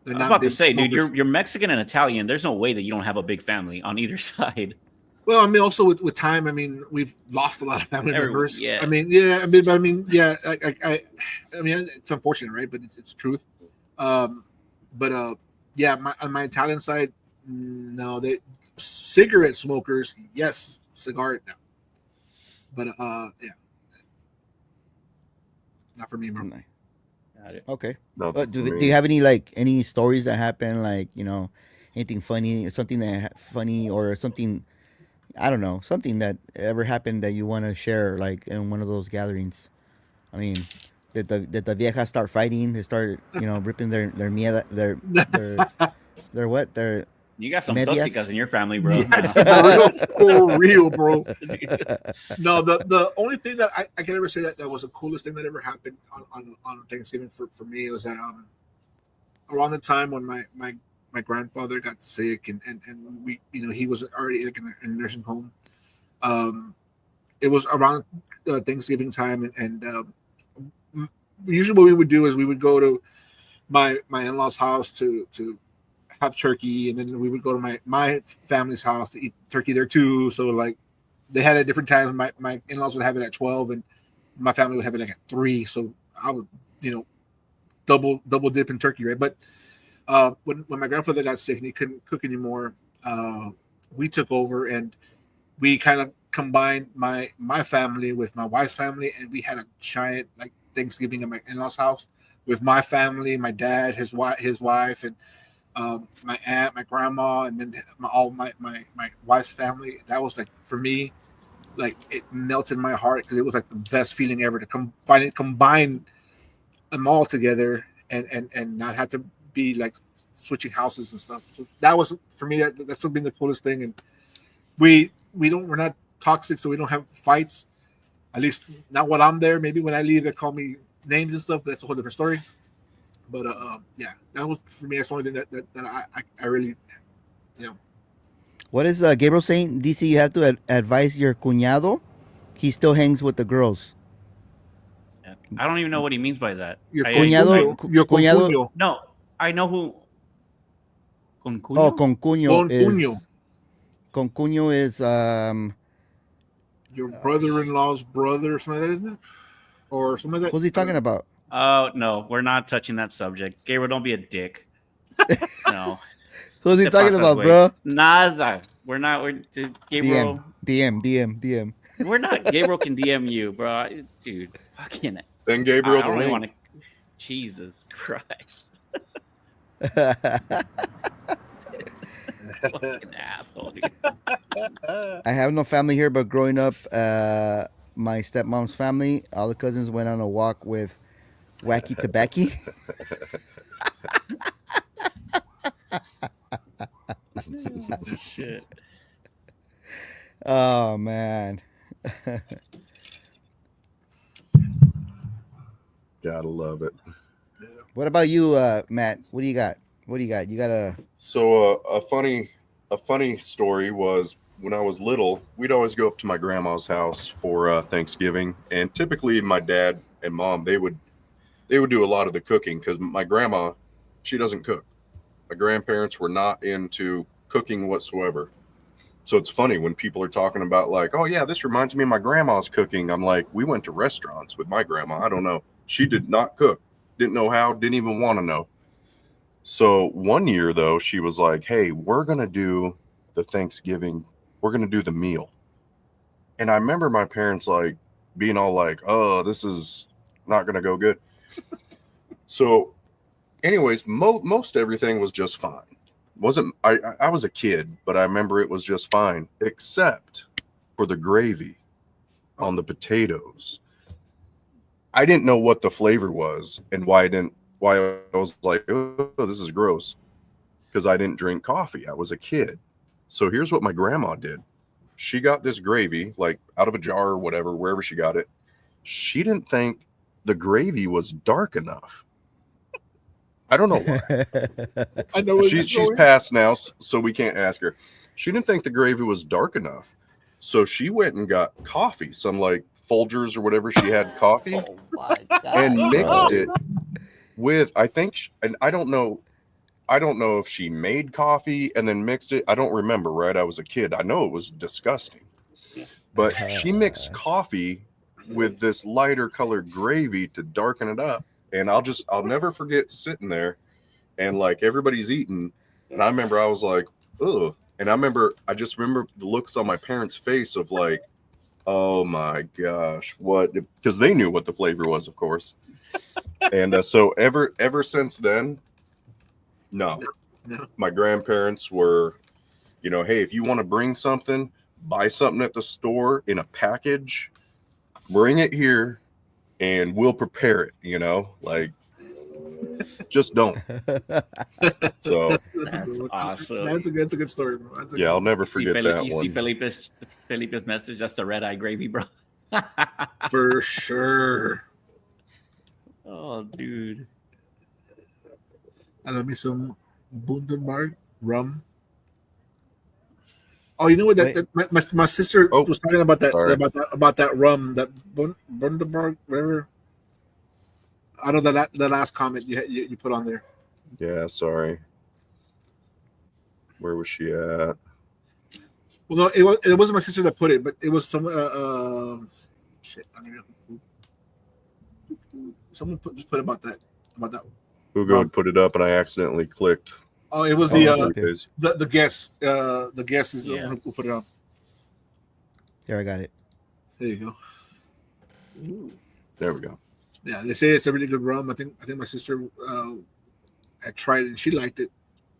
I was about to say, dude, you're Mexican and Italian. There's no way that you don't have a big family on either side. Well, I mean, also with time, I mean, we've lost a lot of family members. Yeah. I mean, yeah. I mean, yeah. I mean, it's unfortunate, right? But it's the truth. Yeah, yeah, on my Italian side, no, they cigarette smokers, yes, cigar no, but yeah, not for me, bro. Got it. Okay. Nothing for Do me. you have any stories that happen, like, anything funny, something funny, or something, I don't know, something that ever happened that you want to share, like in one of those gatherings? I mean, did the viejas start fighting? They started, ripping their what? Their You got some medias? toxicas in your family, bro. Yeah, No. for real, bro. No, the only thing that I can ever say that was the coolest thing that ever happened on Thanksgiving for me was that around the time when my grandfather got sick and we he was already like in a nursing home. It was around Thanksgiving time and usually what we would do is we would go to my in-laws house to have turkey, and then we would go to my family's house to eat turkey there too. So like they had it at different times. My in-laws would have it at 12 and my family would have it like at 3. So I would double dip in turkey, right? But when my grandfather got sick and he couldn't cook anymore, we took over and we kind of combined my family with my wife's family, and we had a giant like Thanksgiving at my in-laws house with my family, my dad, his wife, and my aunt, my grandma, and then all my wife's family. That was like, for me, like it melted my heart because it was like the best feeling ever to combine them all together and not have to be like switching houses and stuff. So that was, for me, that's still been the coolest thing. And we're not toxic, so we don't have fights. At least not when I'm there. Maybe when I leave, they call me names and stuff, but that's a whole different story. But yeah, that was, for me, that's the only thing that I really, What is Gabriel saying? DC, you have to advise your cuñado. He still hangs with the girls. I don't even know what he means by that. Your Cuñado, your cuñado. concuño. No, I know who. Concuño? Oh, concuño Concuño. is. Concuño is Your brother-in-law's brother, or something like that, isn't it? Or something like that. Who's he talking about? Oh no, we're not touching that subject. Gabriel, don't be a dick. No. Who's he Te talking pasas, about, güey. bro? Nada. We're not. We're Gabriel. DM. We're not. Gabriel can DM you, bro. Dude, fucking. Send Gabriel I the don't really link. want to. Jesus Christ. Fucking asshole, dude. I have no family here, but growing up, my stepmom's family, all the cousins went on a walk with Wacky Tobacco. Shit. Oh man. Gotta love it. What about you, Matt? What do you got? You got a So a funny story was, when I was little, we'd always go up to my grandma's house for Thanksgiving, and typically my dad and mom, they would do a lot of the cooking because my grandma, she doesn't cook. My grandparents were not into cooking whatsoever. So it's funny when people are talking about like, oh yeah, this reminds me of my grandma's cooking. I'm like, we went to restaurants with my grandma. I don't know. She did not cook. Didn't know how. Didn't even want to know. So one year though, she was like, hey, we're going to do the Thanksgiving. We're going to do the meal. And I remember my parents like being all like, oh, this is not going to go good. So anyways, most everything was just fine. I was a kid, but I remember it was just fine, except for the gravy on the potatoes. I didn't know what the flavor was and why I was like, oh, this is gross, because I didn't drink coffee. I was a kid. So here's what my grandma did. She got this gravy like out of a jar or whatever, wherever she got it. She didn't think the gravy was dark enough. I don't know why. I know She's passed now, so we can't ask her. She didn't think the gravy was dark enough. So she went and got coffee, some like Folgers or whatever she had coffee, oh my God, and mixed bro. it with, I think, and I don't know if she made coffee and then mixed it. I don't remember, right? I was a kid. I know it was disgusting. But she mixed coffee with this lighter colored gravy to darken it up. And I'll never forget sitting there and like everybody's eating, and I remember I was like, ugh, and I just remember the looks on my parents' face of like, oh my gosh, what? Because they knew what the flavor was, of course, and so ever since then, no. My grandparents were, you know, hey, if you want to bring something, buy something at the store in a package, bring it here, and we'll prepare it, you know, like just don't. So That's a good one. awesome. That's a good story, bro. That's a yeah, good I'll one. never forget that You one. see Felipe's message. That's the red eye gravy, bro. For sure. Oh, dude. I love me some Bundenberg rum. Oh, you know what? My sister Oh, was talking about that sorry. about that rum, that Bundenberg, whatever. I know that last comment you put on there. Yeah, sorry. Where was she at? Well, no, it wasn't my sister that put it, but it was some shit. I don't know. Someone put about that Hugo rum. had put it up, and I accidentally clicked. Oh, it was Oh, okay. the guest. The guest is the Yeah. one who put it on. There, I got it. There you go. Ooh. There we go. Yeah, they say it's a really good rum. I think my sister had tried it and she liked it.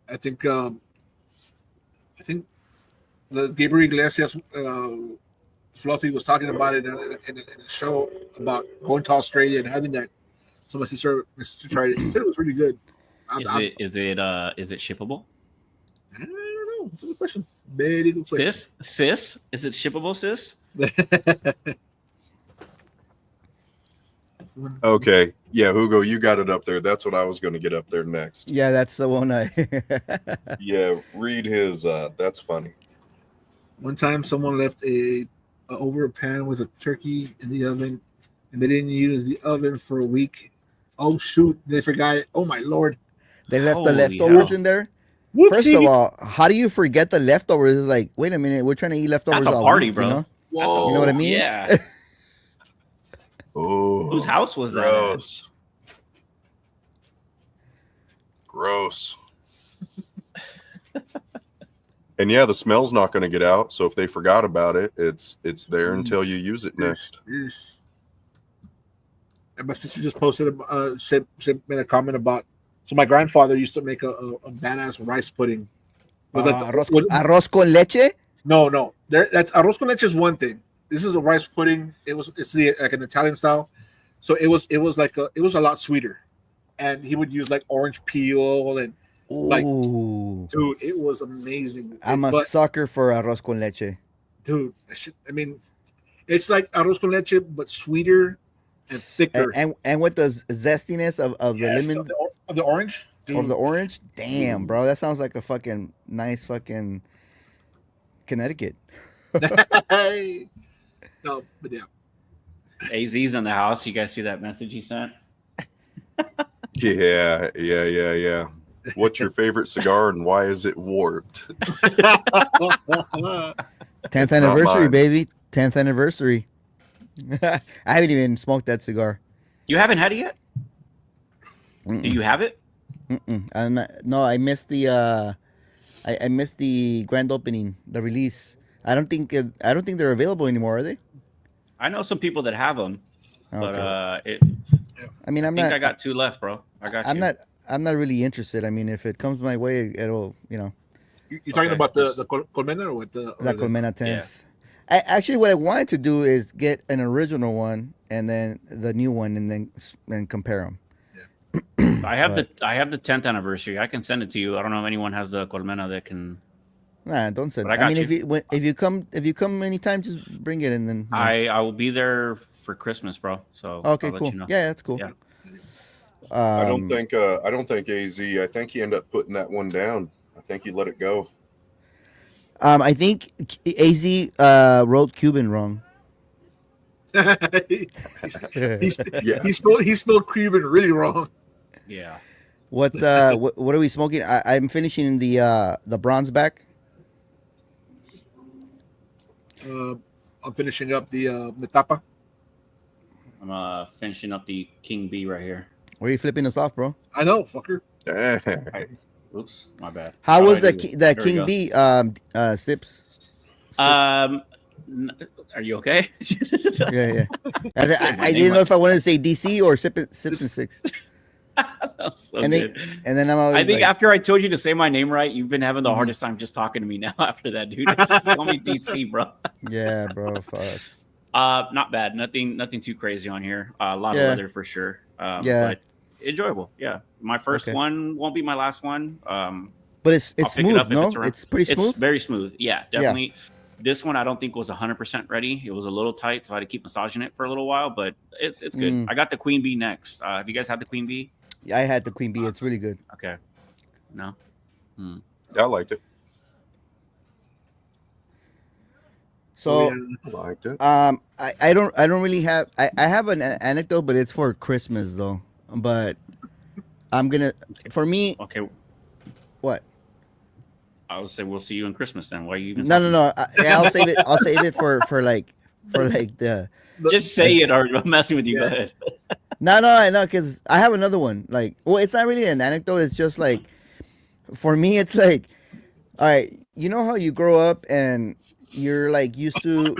I think the Gabriel Iglesias Fluffy was talking about it in a show about going to Australia and having that. So my sister tried it. She said it was really good. Is it shippable? I don't know. It's a good question. Very good question. Sis? Is it shippable, sis? Okay. Yeah, Hugo, you got it up there. That's what I was going to get up there next. Yeah, that's the one I. Yeah, read his. That's funny. One time, someone left over a pan with a turkey in the oven, and they didn't use the oven for a week. Oh shoot! They forgot it. Oh my lord! They left the Holy leftovers hell. in there. Whoopsie. First of all, how do you forget the leftovers? It's like, wait a minute, we're trying to eat leftovers That's a all party, week, bro. you know? Whoa. You know what I mean? Yeah. Oh, Whose house was that at? gross. Gross. And yeah, the smell's not going to get out. So if they forgot about it, it's there until you use it next. Yeesh. And my sister just posted, made a comment about. So my grandfather used to make a badass rice pudding. With Arroz con leche? No. That's arroz con leche is one thing. This is a rice pudding. It's like an Italian style. So it was a lot sweeter, and he would use like orange peel and like, Ooh. dude, it was amazing. I'm a sucker for arroz con leche. Dude, I mean, it's like arroz con leche but sweeter and thicker. And with the zestiness of the lemon, of the orange. Dude. of the orange. Damn, bro, that sounds like a fucking nice fucking Connecticut. No, but yeah. AZ's in the house. You guys see that message he sent? Yeah. What's your favorite cigar and why is it warped? 10th anniversary, baby. 10th anniversary. I haven't even smoked that cigar. You haven't had it yet? Mm-mm. Do you have it? No, I missed the I missed the grand opening, the release. I don't think they're available anymore, are they? I know some people that have them, but I got 2 left, bro. I'm not really interested. I mean, if it comes my way, it'll, you know. You're talking about the Colmena or what? The Colmena 10th. Yeah. Actually, what I wanted to do is get an original one and then the new one and compare them. I have the 10th anniversary. I can send it to you. I don't know if anyone has the Colmena that can. Nah, don't send. But I mean, if you come anytime, just bring it and then. You know. I will be there for Christmas, bro. So okay, I'll let cool. you know. Yeah, that's cool. Yeah. I don't think AZ. I think he ended up putting that one down. I think he let it go. I think AZ wrote Cuban wrong. he spelled Cuban really wrong. Yeah. What are we smoking? I'm finishing the bronze back. I'm finishing up the Metapa. I'm finishing up the King B right here. Where are you flipping us off, bro? I know, fucker. Dang. Oops, my bad. How was do that this? that There we King go. B Sips? Are you okay? Yeah. Say my I name didn't know right. if I wanted to say DC or Sips-N-Stixz. That's so And good. then I'm always I think like, after I told you to say my name right, you've been having the Mhm. hardest time just talking to me now after that, dude. Just call me DC, bro. yeah, bro, fuck. Not bad. Nothing too crazy on here. A lot of Yeah. weather for sure. Yeah. But enjoyable. Yeah. My first Okay. one won't be my last one. But it's I'll pick it smooth, up if no? it's around. It's pretty It's smooth. very smooth. Yeah, definitely. This one I don't think was 100% ready. It was a little tight, so I had to keep massaging it for a little while. But it's good. Mm. I got the Queen Bee next. Have you guys had the Queen Bee? Yeah, I had the Queen Bee. It's really good. Okay. No. I liked it. So I liked it. I don't really have I have an anecdote, but it's for Christmas though. But I'm gonna for me Okay. what? I would say we'll see you in Christmas then. Why are you even? No. I'll save it. I'll save it for the. Just say it, or I'm messing with you. Yeah. Go ahead. No, I know because I have another one. Like, well, it's not really an anecdote. It's just like, for me, it's like, all right, you know how you grow up and you're like used to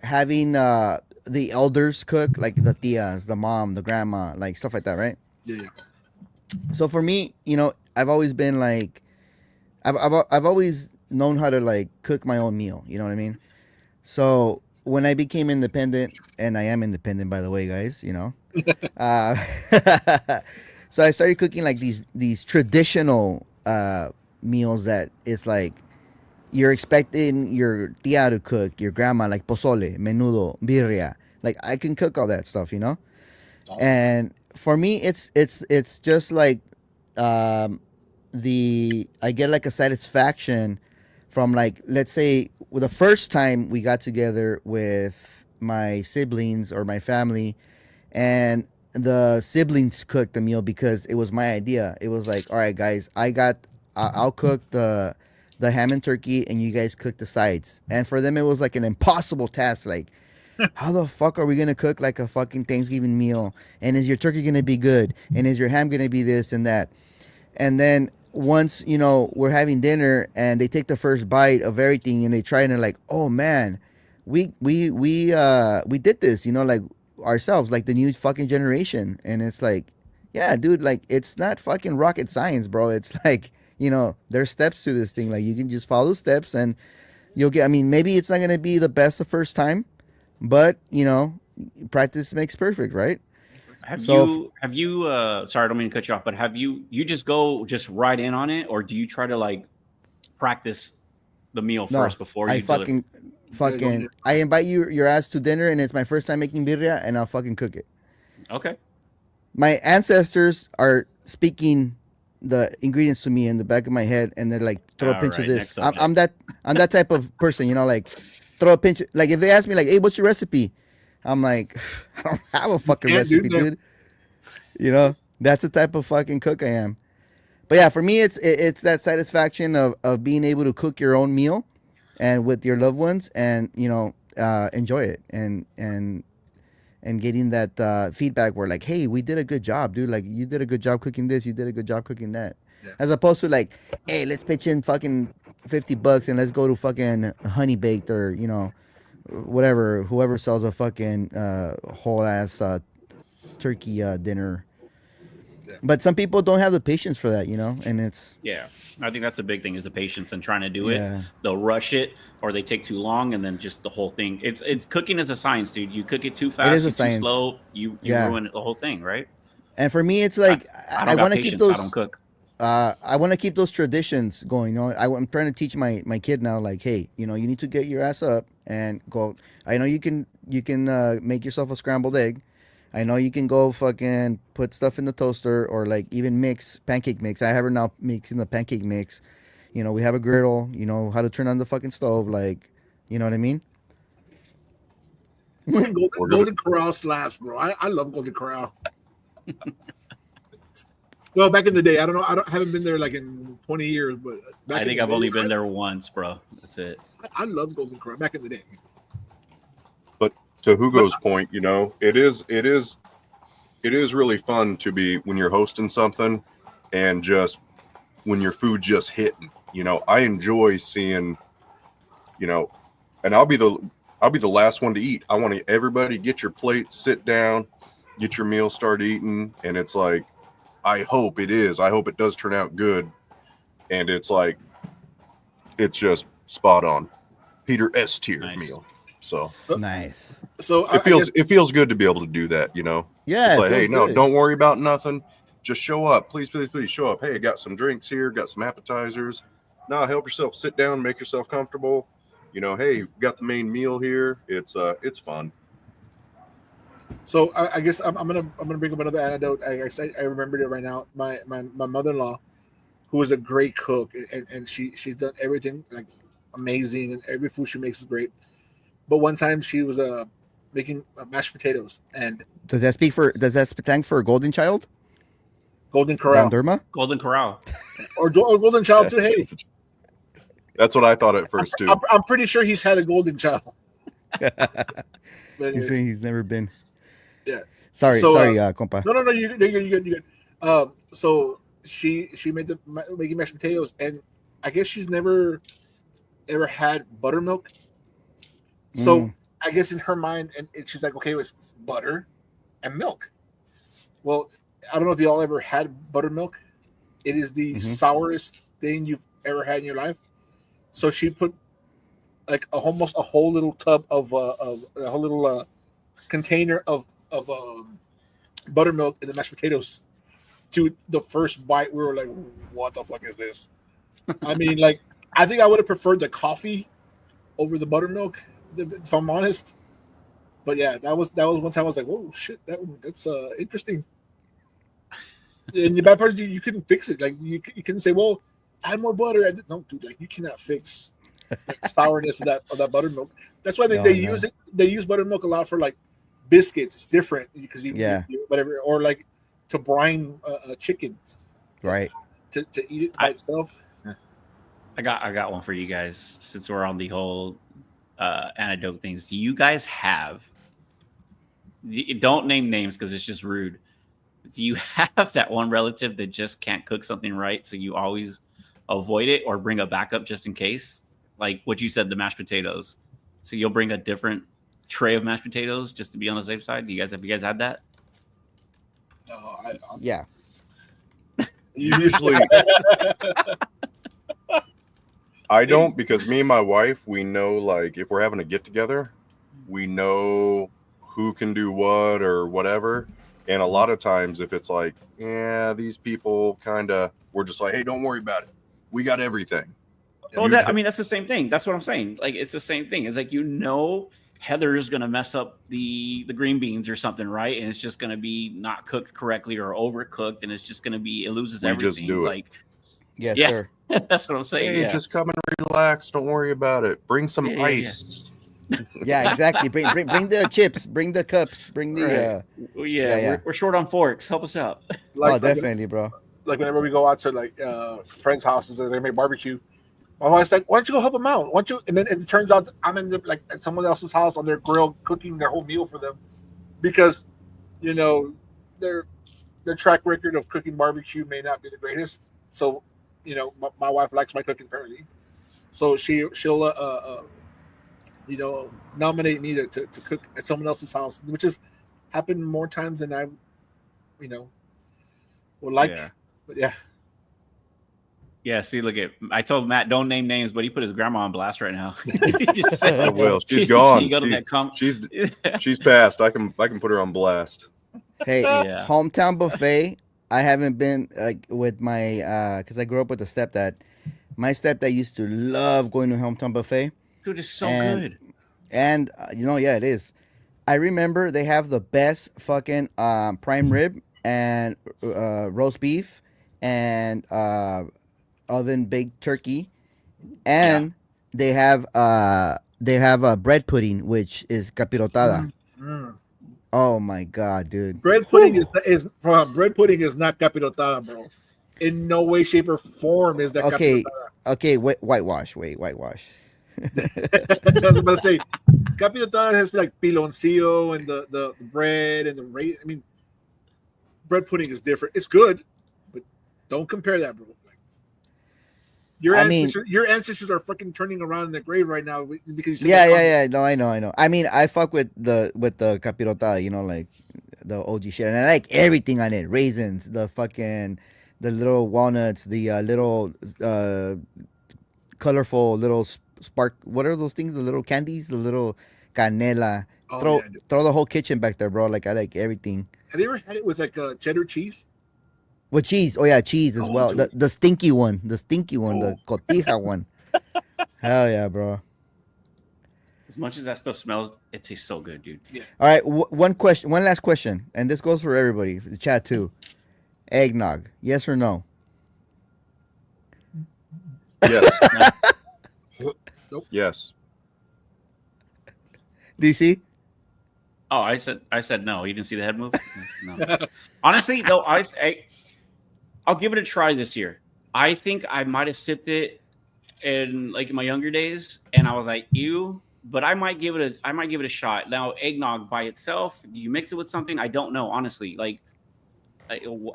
having the elders cook, like the tias, the mom, the grandma, like stuff like that, right? Yeah. So for me, I've always been like, I've always known how to like cook my own meal. You know what I mean? So when I became independent, and I am independent, by the way, guys, uh, so I started cooking like these traditional meals that it's like you're expecting your tia to cook, your grandma, like pozole, menudo, birria. Like I can cook all that stuff, Awesome. And for me, it's just like I get like a satisfaction from like, let's say the first time we got together with my siblings or my family, and the siblings cooked the meal because it was my idea. It was like, all right, guys, I'll cook the ham and turkey, and you guys cook the sides. And for them, it was like an impossible task. Like, how the fuck are we gonna cook like a fucking Thanksgiving meal? And is your turkey gonna be good? And is your ham gonna be this and that? And then once we're having dinner and they take the first bite of everything and they try and they're like, oh man, we did this, like ourselves, like the new fucking generation. And it's like, yeah, dude, like it's not fucking rocket science, bro. It's like, there's steps to this thing. Like you can just follow the steps and you'll get. I mean, maybe it's not gonna be the best the first time, but practice makes perfect, right? Have you sorry, I don't mean to cut you off, but have you just go just right in on it, or do you try to like practice the meal first before you fucking I invite your ass to dinner, and it's my first time making birria, and I'll fucking cook it. Okay. My ancestors are speaking the ingredients to me in the back of my head, and they're like, throw a pinch of this. I'm that type of person, like throw a pinch. Like if they ask me like, hey, what's your recipe? I'm like, I don't have a fucking recipe, dude. That's the type of fucking cook I am. But yeah, for me, it's that satisfaction of being able to cook your own meal, and with your loved ones, and enjoy it, and getting that feedback where like, hey, we did a good job, dude. Like you did a good job cooking this, you did a good job cooking that, as opposed to like, hey, let's pitch in fucking $50 and let's go to fucking Honey Baked or whatever, whoever sells a fucking whole ass turkey dinner. But some people don't have the patience for that, and it's I think that's the big thing is the patience and trying to do it. Yeah. They'll rush it, or they take too long, and then just the whole thing. It's cooking is a science, dude. You cook it too fast, It is a too science. slow, you ruin the whole thing, right? And for me, it's like I want to keep those. I don't cook. I want to keep those traditions going. I'm trying to teach my kid now, like, hey, you need to get your ass up and go. I know you can make yourself a scrambled egg. I know you can go fucking put stuff in the toaster, or like even mix pancake mix. I have her now mixing the pancake mix. We have a griddle. How to turn on the fucking stove. Like, you know what I mean? Golden Corral slaps, bro. I love Golden Corral. Well, back in the day, I don't know. I haven't been there like in 20 years, but I think I've only been there once, bro. That's it. I love Golden Corral back in the day. But to Hugo's point, it is really fun to be when you're hosting something and just when your food just hitting. I enjoy seeing, and I'll be the last one to eat. I want everybody get your plate, sit down, get your meal, start eating, and it's like, I hope it does turn out good, and it's like, it's just spot on, Peter S tier meal. So Nice. So it feels good to be able to do that. Yeah. It's like, it hey, feels no, good. don't worry about nothing. Just show up. Please show up. Hey, I got some drinks here, got some appetizers. No, help yourself. Sit down, make yourself comfortable. Hey, got the main meal here. It's fun. So I guess I'm gonna bring up another anecdote. I remembered it right now. My mother-in-law, who is a great cook, and she's done everything like amazing, and every food she makes is great. But one time she was making mashed potatoes, and Does that stand for Golden Child? Golden Corral Derma? Golden Corral. or Golden Child too. Hey, That's what I thought at first too. I'm pretty sure he's had a Golden Child. But He's saying he's never been. Yeah. Sorry, So, compa. No, you're good. So she made making mashed potatoes, and I guess she's never ever had buttermilk. So I guess in her mind, and she's like, okay, it was butter and milk. Well, I don't know if y'all ever had buttermilk. It is the sourest thing you've ever had in your life. So she put like almost a whole little tub of a whole little container of buttermilk in the mashed potatoes. To the first bite, we were like, "What the fuck is this?" I mean, like, I think I would have preferred the coffee over the buttermilk, if I'm honest. But yeah, that was one time I was like, "Whoa, shit, that's interesting." And the bad part is you couldn't fix it. Like you couldn't say, "Well, add more butter." No, dude, like you cannot fix the sourness of that buttermilk. That's why they use it. They use buttermilk a lot for like biscuits. It's different because you whatever, or like to brine a chicken, Right? To eat it by itself. I got one for you guys since we're on the whole anecdote things. Do you guys have? Don't name names because it's just rude. Do you have that one relative that just can't cook something right, so you always avoid it or bring a backup just in case? Like what you said, the mashed potatoes. So you'll bring a different tray of mashed potatoes just to be on the safe side. Have you guys had that? No, Yeah. Usually, I don't, because me and my wife, we know, like, if we're having a get together, we know who can do what or whatever. And a lot of times, if it's like, yeah, these people kind of, we're just like, hey, don't worry about it. We got everything. Well, that's the same thing. That's what I'm saying. Like, it's the same thing. It's like, Heather's going to mess up the green beans or something, right? And it's just going to be not cooked correctly or overcooked. And it's just going to be, it loses everything. Just do it. Like, Yes, yeah, sir. that's what I'm saying. Hey, just come and relax. Don't worry about it. Bring some ice. Yeah, exactly. Bring the chips. Bring the cups. Bring the. We're short on forks. Help us out. Definitely, bro. Like whenever we go out to like friends' houses and they make barbecue, my wife's like, "Why don't you go help them out? Why don't you?" And then it turns out I'm in at someone else's house on their grill cooking their whole meal for them, because, their track record of cooking barbecue may not be the greatest. So, my wife likes my cooking apparently, so she'll nominate me to cook at someone else's house, which has happened more times than I, would like. Yeah. But yeah. Yeah, see, I told Matt don't name names, but he put his grandma on blast right now. I will. She's gone. She's passed. I can put her on blast. Hey, hometown buffet. I haven't been with my because I grew up with a stepdad. My stepdad used to love going to hometown buffet. Dude, it's so good. And it is. I remember they have the best fucking prime rib and roast beef and oven baked turkey, and they have a bread pudding, which is capirotada. Oh my god, dude! Bread pudding is not capirotada, bro. In no way, shape, or form is that capirotada. Okay, whitewash. I was about to say, capirotada has like piloncillo and the bread and the raisin. I mean, bread pudding is different. It's good, but Don't compare that, bro. Like, I mean- your ancestors are fucking turning around in the grave right now because you said Yeah, that yeah, yeah. No, I know. I mean, I fuck with the capirota, you know, like the OG shit, and I like everything on it. Raisins, the little walnuts, the little colorful little spark. What are those things? The little candies, the little canela. Oh, throw yeah, I do. throw the whole kitchen back there, bro. Like I like everything. Have you ever had it with like cheddar cheese? With cheese. Oh yeah, cheese as Oh, well. dude. The stinky one, the Oh. cotija one. Hell yeah, bro. As much as that stuff smells, it tastes so good, dude. All right, one last question, and this goes for everybody, for the chat too. Eggnog, yes or no? Yes. Nope. Yes. DC? Oh, I said no. You didn't see the head move? No. Honestly, though, I'll give it a try this year. I think I might have sipped it in like my younger days, and I was like, ew. But I might give it a shot. Now, eggnog by itself, you mix it with something, I don't know, honestly. Like,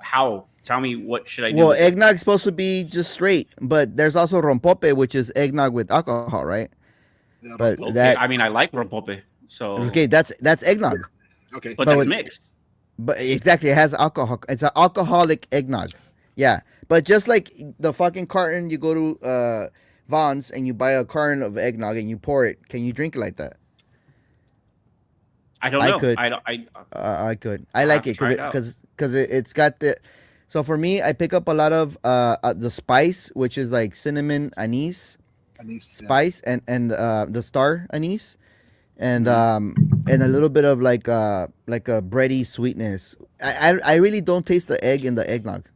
how? Tell me, what should I do? Well, with it? eggnog's supposed to be just straight, but there's also rompope, which is eggnog with alcohol, right? Yeah, But Okay, that I mean, I like rompope, so okay, that's eggnog. okay. but but that's with- mixed. But exactly, it has alcohol. It's an alcoholic eggnog. Yeah, but just like the fucking carton, you go to Vaughn's and you buy a carton of eggnog and you pour it. Can you drink it like that? I don't I know. could. I could. I I'll like have it to try it out. because it's got the. So for me, I pick up a lot of the spice, which is like cinnamon, anise, spice, and the star anise, and a little bit of like a bready sweetness. I really don't taste the egg in the eggnog.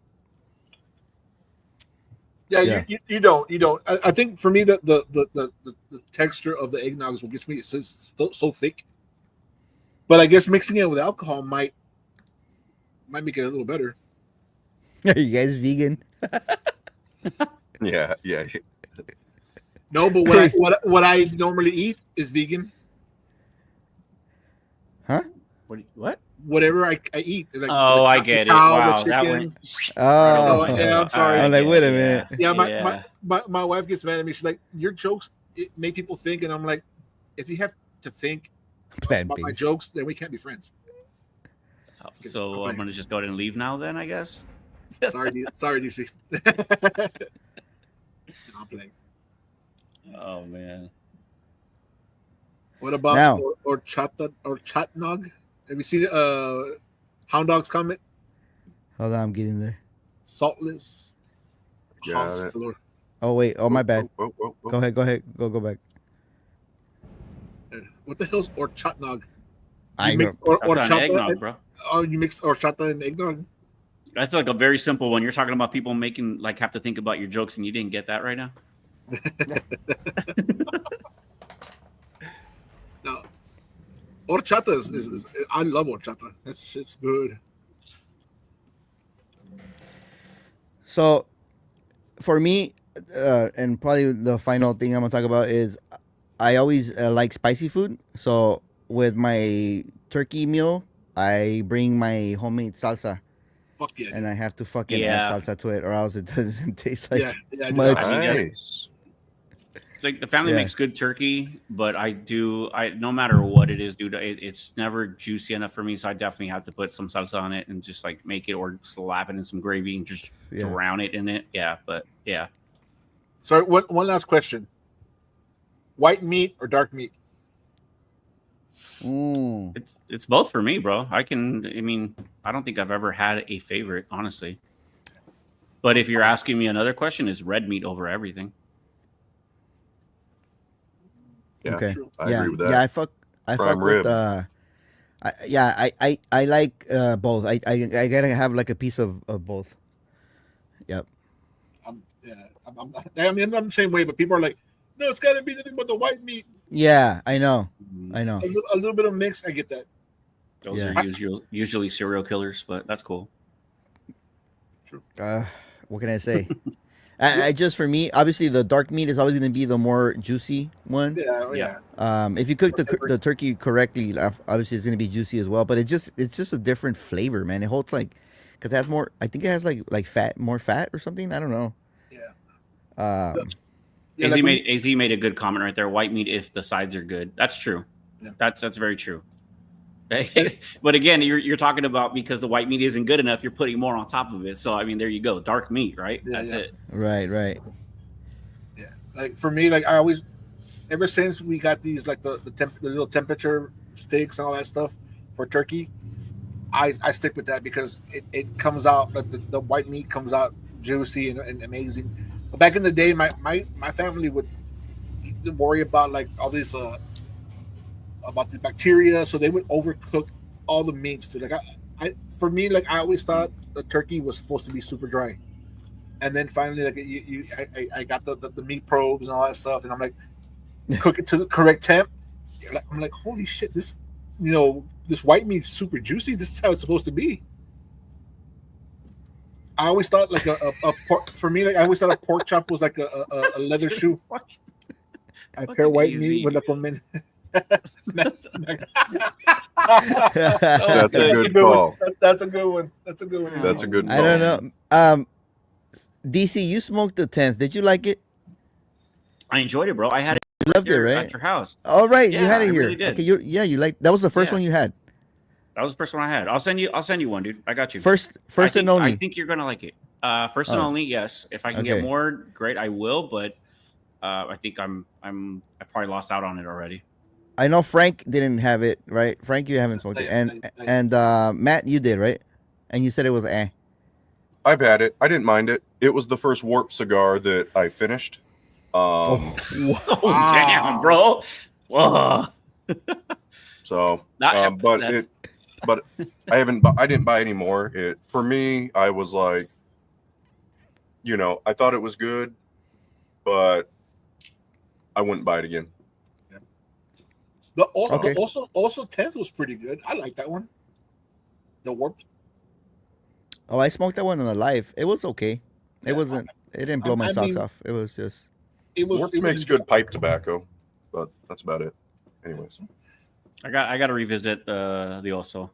Yeah, Yeah. You don't. I think for me that the texture of the eggnog is what gets me. It's so thick. But I guess mixing it with alcohol might make it a little better. Are you guys vegan? Yeah. Yeah. No, but what I normally eat is vegan. What? Whatever I eat. Like Oh, I the get it. cow, Wow, the that chicken. went. Oh, yeah, I'm sorry. I'm like, wait a minute. Yeah, my wife gets mad at me. She's like, your jokes it make people think, and I'm like, if you have to think Plant about my based. jokes, then we can't be friends. So I'm gonna just go ahead and leave now. Then I guess. Sorry, DC. I'm playing. Oh man. What about Now- or chatnog? Have you seen Hound Dog's comment? Hold on, I'm getting there. Saltless. Yeah, honks that- galore. Oh wait, oh my bad. Whoa. Go ahead, go back. What the hell's horchata? I You know. mix That's not an horchata eggnog, and- bro. Oh, you mix horchata and eggnog? That's like a very simple one. You're talking about people making like have to think about your jokes, and you didn't get that right now. No. Horchata is I love horchata. It's good. So, for me, and probably the final thing I'm gonna talk about is, I always like spicy food. So with my turkey meal, I bring my homemade salsa, Fuck yeah. and I have to fucking Yeah. add salsa to it, or else it doesn't taste like yeah, I do much. that. I mean, Nice. Like the family Yeah. makes good turkey, but I no matter what it is, dude, it's never juicy enough for me. So I definitely have to put some salsa on it and just like make it or slap it in some gravy and just Yeah. drown it in it. Yeah, but yeah, Sorry, one last question. White meat or dark meat? Mm. it's both for me, bro. I mean, I don't think I've ever had a favorite, honestly. But if you're asking me another question, is red meat over everything? Yeah. Okay. I yeah. agree with that. Yeah, I fuck Prime with rib. I like both. I gotta have like a piece of both. Yep. I'm the same way, but people are like, no, it's got to be nothing but the white meat. Yeah, I know. I know. A little bit of mix, I get that. Those Yeah. are usually serial killers, but that's cool. What can I say? I just, for me, obviously the dark meat is always going to be the more juicy one. Yeah. If you cook the turkey correctly, obviously it's going to be juicy as well. But it's just a different flavor, man. It holds like because it has more. I think it has like fat, more fat or something. I don't know. Yeah. Um, AZ made a good comment right there. White meat if the sides are good. That's true. Yeah. That's very true. But again, you're talking about because the white meat isn't good enough, you're putting more on top of it. So I mean, there you go, dark meat, right? Yeah, That's yeah. it. right. Yeah. Like for me, like I always, ever since we got these like the little temperature steaks and all that stuff for turkey, I stick with that because it comes out the white meat comes out juicy and amazing. But back in the day, my family would worry about like all these about the bacteria, so they would overcook all the meats. Too. Like I for me, like I always thought the turkey was supposed to be super dry, and then finally, like I got the meat probes and all that stuff, and I'm like, cook it to the correct temp. I'm like, holy shit, this this white meat's super juicy. This is how it's supposed to be. I always thought like a pork, for me, like I always thought a pork chop was like a leather shoe. I pair white meat with like a mint. That's a good call. That's a good one. That's a good one. That's a good call. I don't know. DC, you smoked the 10th. Did you like it? I enjoyed it, bro. I had it. You loved it, here right? At your house. Oh, right. You Yeah, had it I here. really did. Okay, you like that was the first Yeah. one you had. That was the first one I had. I'll send you one, dude. I got you. First and I only. think you're gonna like it. First and Oh. only, yes. If I can Okay. get more, great, I will. But I think I probably lost out on it already. I know Frank didn't have it, right? Frank, you haven't smoked it, and Matt, you did, right? And you said it was eh. I've had it. I didn't mind it. It was the first warp cigar that I finished. Oh damn, bro! Whoa. So, Not- but that's- I didn't buy any more. It for me, I was like, I thought it was good, but I wouldn't buy it again. The Okay. also 10th was pretty good. I like that one. The warped. Oh, I smoked that one on the live. It was okay. It Yeah, wasn't. It didn't blow my I socks mean- off. It was just. Warp makes good pipe tobacco, but that's about it. Anyways, I got to revisit the Oso.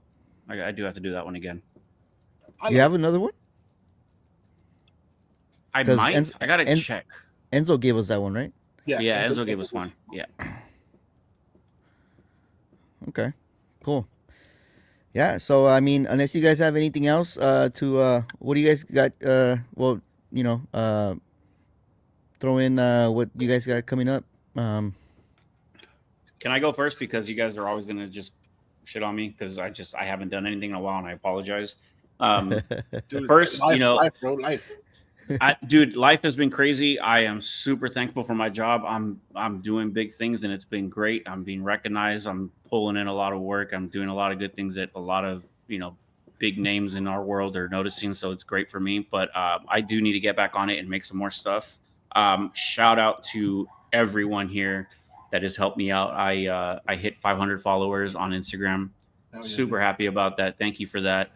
I do have to do that one again. You have another one? I 'Cause might. I gotta check. Enzo gave us that one, right? Yeah, Enzo gave us one. Yeah. Okay, cool. Yeah, so I mean, unless you guys have anything else to what do you guys got? Well, throw in what you guys got coming up. Can I go first because you guys are always gonna just shit on me because I haven't done anything in a while and I apologize. Dude, First, life, bro, life. Dude, life has been crazy. I am super thankful for my job. I'm doing big things and it's been great. I'm being recognized. I'm pulling in a lot of work. I'm doing a lot of good things that a lot of big names in our world are noticing. So it's great for me. But I do need to get back on it and make some more stuff. Shout out to everyone here that has helped me out. I hit 500 followers on Instagram. Oh, yeah. Super happy about that. Thank you for that.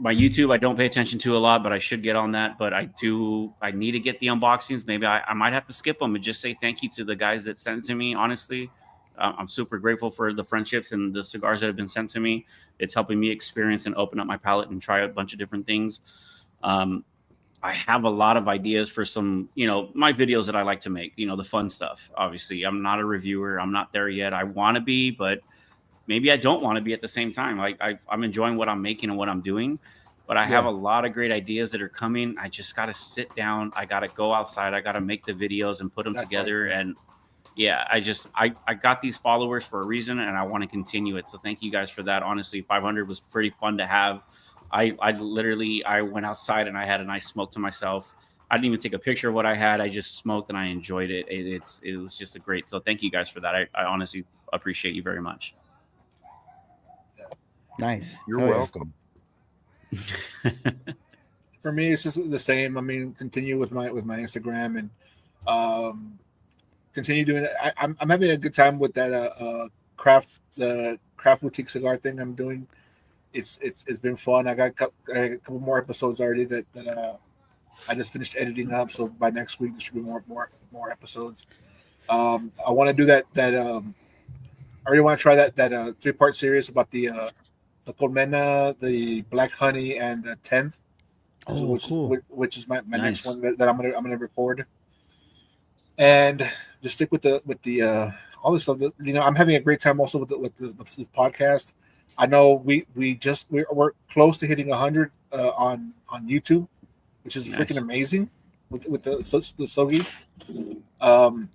My YouTube, I don't pay attention to a lot, but I should get on that. But I need to get the unboxings. Maybe I might have to skip them and just say thank you to the guys that sent to me. Honestly, I'm super grateful for the friendships and the cigars that have been sent to me. It's helping me experience and open up my palate and try a bunch of different things. I have a lot of ideas for some, my videos that I like to make, the fun stuff. Obviously, I'm not a reviewer. I'm not there yet. I want to be, but maybe I don't want to be at the same time. Like I'm enjoying what I'm making and what I'm doing, but I have a lot of great ideas that are coming. I just got to sit down. I got to go outside. I got to make the videos and put them together. And yeah, I got these followers for a reason and I want to continue it. So thank you guys for that. Honestly, 500 was pretty fun to have. I went outside and I had a nice smoke to myself. I didn't even take a picture of what I had. I just smoked and I enjoyed it. It was just a great. So thank you guys for that. I honestly appreciate you very much. Nice. You're welcome. For me, it's just the same. I mean, continue with my Instagram and continue doing it. I'm having a good time with that craft boutique cigar thing I'm doing. It's been fun. I got a couple more episodes already that I just finished editing up. So by next week there should be more episodes. I want to do that. I really want to try that 3-part series about the the Colmena, the Black Honey, and the 10th. Oh, cool. Which is my Nice. next one that I'm gonna record. And just stick with the all this stuff. I'm having a great time also with this podcast. I know we're close to hitting 100 on YouTube, which is Nice. freaking amazing with the Stogey. And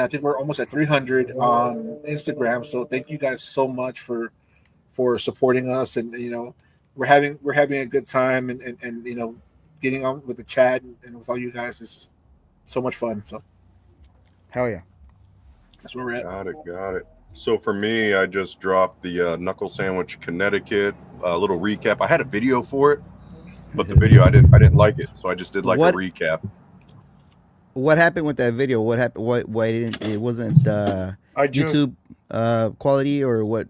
I think we're almost at 300 on Instagram. So thank you guys so much for supporting us, and we're having a good time, and getting on with the chat and with all you guys is just so much fun. So Hell yeah. that's where we're at. Got it. So for me, I just dropped the Knuckle Sandwich Connecticut little recap. I had a video for it, but the video I didn't like it, so I just did like What? a recap. What happened with that video? What happened? Why didn't it wasn't I just, YouTube quality, or what?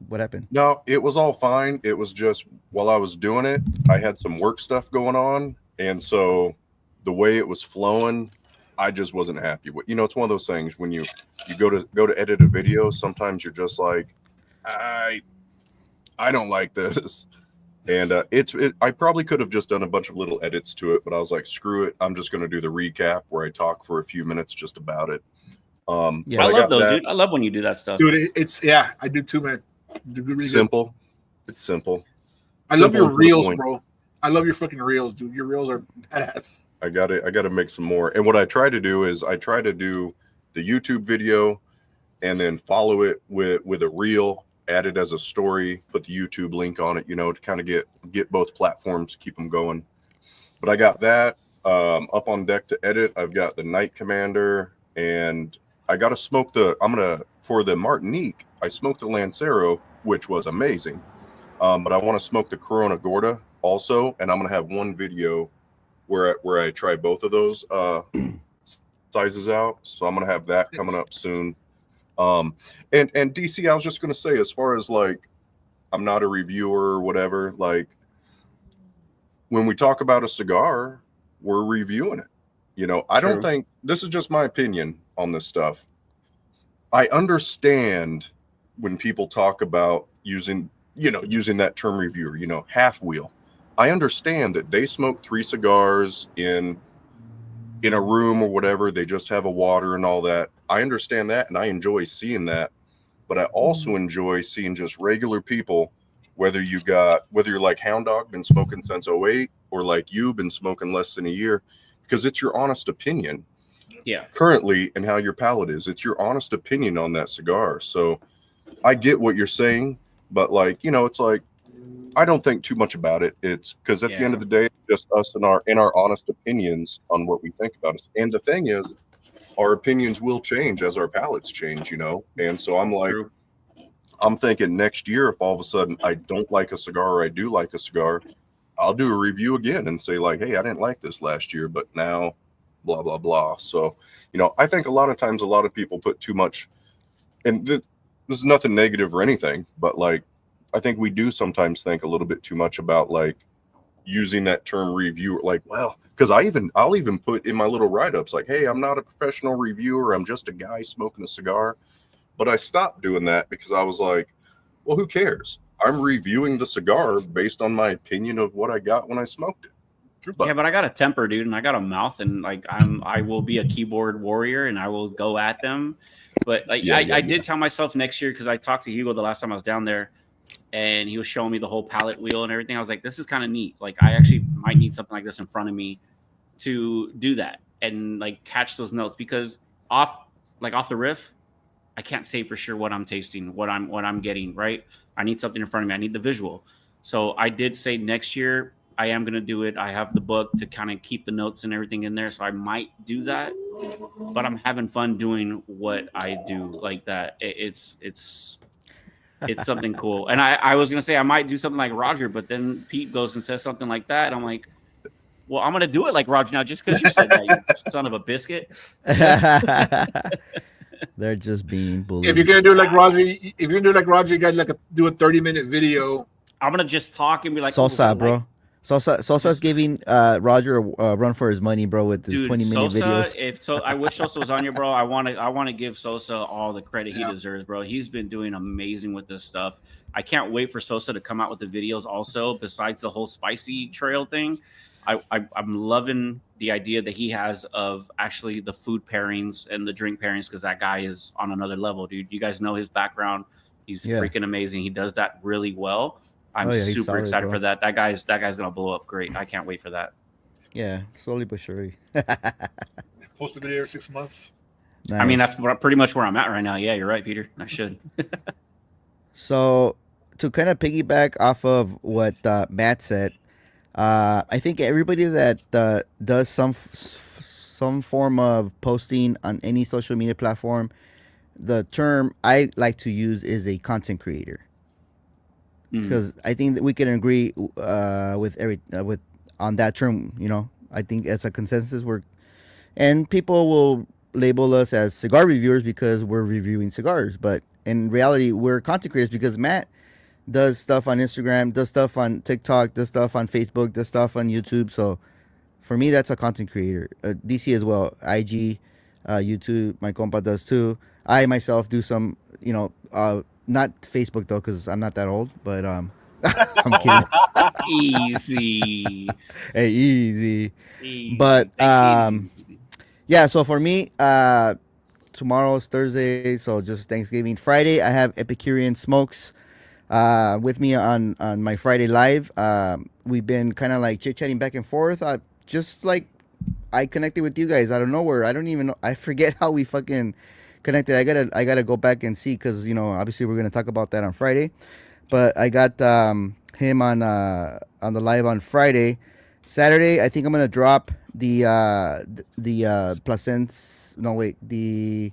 What happened? No, it was all fine. It was just while I was doing it, I had some work stuff going on, and so the way it was flowing, I just wasn't happy with. It's one of those things when you go to edit a video, sometimes you're just like, I don't like this. And I probably could have just done a bunch of little edits to it, but I was like, screw it. I'm just going to do the recap where I talk for a few minutes just about it. Yeah. I love those, dude. I love when you do that stuff. Dude, I do too, man. You do really Simple. good. It's simple. I love your Simple and to the reels, point. bro. I love your fucking reels, dude. Your reels are badass. I gotta make some more. And what I try to do is I try to do the YouTube video and then follow it with a reel, add it as a story, put the YouTube link on it, to kind of get both platforms, keep them going. But I got that up on deck to edit. I've got the Night Commander, and I got to smoke for the Martinique, I smoked the Lancero, which was amazing. But I want to smoke the Corona Gorda also, and I'm going to have one video where I try both of those sizes out. So I'm going to have that coming up soon. And DC, I was just going to say, as far as like, I'm not a reviewer or whatever, like when we talk about a cigar, we're reviewing it. I don't think, this is just my opinion on this stuff. I understand when people talk about using that term reviewer, half wheel. I understand that they smoke 3 cigars in a room or whatever. They just have a water and all that. I understand that, and I enjoy seeing that. But I also enjoy seeing just regular people, whether you're like Hound Dog, been smoking since 08, or like you've been smoking less than a year, because it's your honest opinion. Yeah. Currently, and how your palate is. It's your honest opinion on that cigar. So I get what you're saying, but like, it's like, I don't think too much about it. It's because at the end of the day, it's just us and our honest opinions on what we think about it. And the thing is, our opinions will change as our palates change, And so I'm like, I'm thinking next year, if all of a sudden I don't like a cigar or I do like a cigar, I'll do a review again and say like, hey, I didn't like this last year, but now blah, blah, blah. So, I think a lot of times a lot of people put too much, and this is nothing negative or anything, but like, I think we do sometimes think a little bit too much about like using that term reviewer, like, well, because I'll even put in my little write-ups like, hey, I'm not a professional reviewer, I'm just a guy smoking a cigar. But I stopped doing that because I was like, well, who cares? I'm reviewing the cigar based on my opinion of what I got when I smoked it. Yeah, but I got a temper, dude, and I got a mouth, and like I will be a keyboard warrior, and I will go at them. But like I did tell myself next year, because I talked to Hugo the last time I was down there, and he was showing me the whole palette wheel and everything. I was like, this is kind of neat. Like I actually might need something like this in front of me to do that and like catch those notes, because off the riff, I can't say for sure what I'm tasting, what I'm getting, right? I need something in front of me. I need the visual. So I did say next year I am going to do it. I have the book to kind of keep the notes and everything in there. So I might do that, but I'm having fun doing what I do like that. It's something cool. And I was going to say I might do something like Roger, but then Pete goes and says something like that. And I'm like, well, I'm going to do it like Roger now just because you said that, you son of a biscuit. They're just being bullies. If you're gonna do it like Roger, you got to do a 30-minute video. I'm gonna just talk and be like, Salsa, bro. Sosa's giving Roger a run for his money, bro, with his Dude, 20-minute Sosa, videos. I wish Sosa was on here, bro. I want to give Sosa all the credit he Yeah. deserves, bro. He's been doing amazing with this stuff. I can't wait for Sosa to come out with the videos also, besides the whole spicy trail thing. I'm loving the idea that he has of actually the food pairings and the drink pairings, because that guy is on another level, dude. You guys know his background. He's freaking amazing. He does that really well. I'm super solid, excited bro. for that. That guy's gonna blow up great. I can't wait for that. Yeah, slowly but surely. Post a video every 6 months. I mean, Nice. that's pretty much where I'm at right now. Yeah, you're right, Peter. I should. So to kind of piggyback off of what Matt said, I think everybody that does some form of posting on any social media platform, the term I like to use is a content creator, because I think that we can agree with on that term. You know, I think as a consensus, and people will label us as cigar reviewers because we're reviewing cigars, but in reality, we're content creators because Matt does stuff on Instagram, does stuff on TikTok, does stuff on Facebook, does stuff on YouTube. So for me, that's a content creator. DC as well, IG, YouTube. My compa does too. I myself do some, not Facebook though, because I'm not that old. But I'm kidding. Easy. Hey, easy. Easy. But Take it easy. yeah. So for me, tomorrow's Thursday, so just Thanksgiving. Friday, I have Epicurean Smokes with me on my Friday live. We've been kind of like chit-chatting back and forth. Just like I connected with you guys out of nowhere. I don't even know. I forget how we fucking connected. I gotta go back and see, because obviously we're gonna talk about that on Friday. But I got him on the live on Friday. Saturday, I think I'm gonna drop the Placence. No wait, the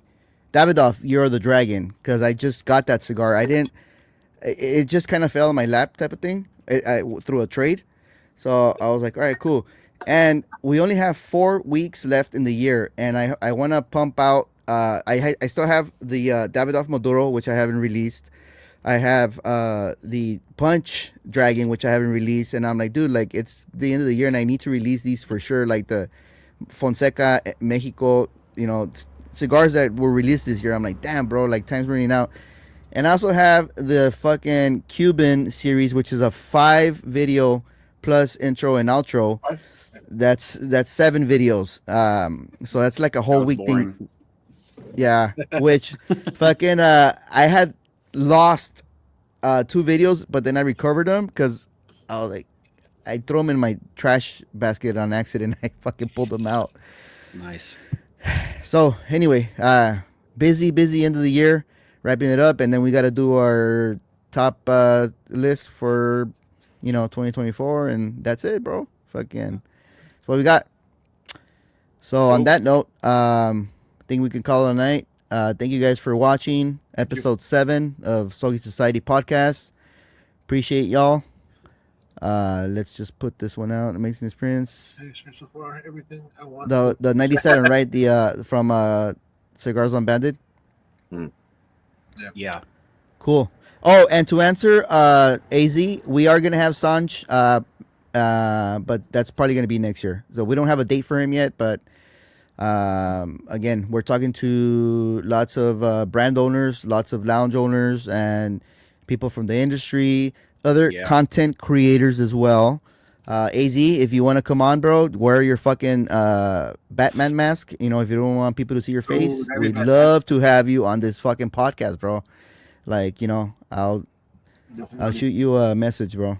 Davidoff Year of the Dragon, because I just got that cigar. It just kind of fell in my lap type of thing. Through a trade. So I was like, all right, cool. And we only have 4 weeks left in the year, and I want to pump out. I still have the Davidoff Maduro, which I haven't released. I have the Punch Dragon, which I haven't released, and I'm like, dude, like it's the end of the year, and I need to release these for sure. Like the Fonseca Mexico, cigars that were released this year. I'm like, damn, bro, like time's running out. And I also have the fucking Cuban series, which is a 5-video plus intro and outro. That's 7 videos. So that's like a whole week thing. Yeah, which fucking I had lost 2 videos, but then I recovered them because I was like, I threw them in my trash basket on accident. I fucking pulled them out. Nice. So anyway, busy end of the year, wrapping it up, and then we got to do our top list for 2024, and that's it, bro. Fucking that's what we got. So on that note, I think we can call it a night. Thank you guys for watching episode 7 of Stogey Society podcast. Appreciate y'all. Let's just put this one out. Amazing experience. So far, everything I want. The 97, right? The from Cigars Unbanded. Yeah. Cool. Oh, and to answer AZ, we are gonna have Sanj, but that's probably gonna be next year. So we don't have a date for him yet, but again, we're talking to lots of brand owners, lots of lounge owners, and people from the industry, other content creators as well. AZ, if you want to come on, bro, wear your fucking Batman mask. If you don't want people to see your face, we'd love to have you on this fucking podcast, bro. Like, I'll shoot you a message, bro.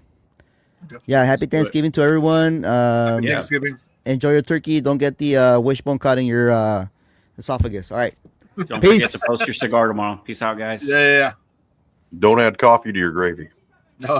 Yeah, happy Thanksgiving to everyone. Thanksgiving. Enjoy your turkey. Don't get the wishbone caught in your esophagus. All right. Don't Peace. forget to post your cigar tomorrow. Peace out, guys. Yeah. Don't add coffee to your gravy. No.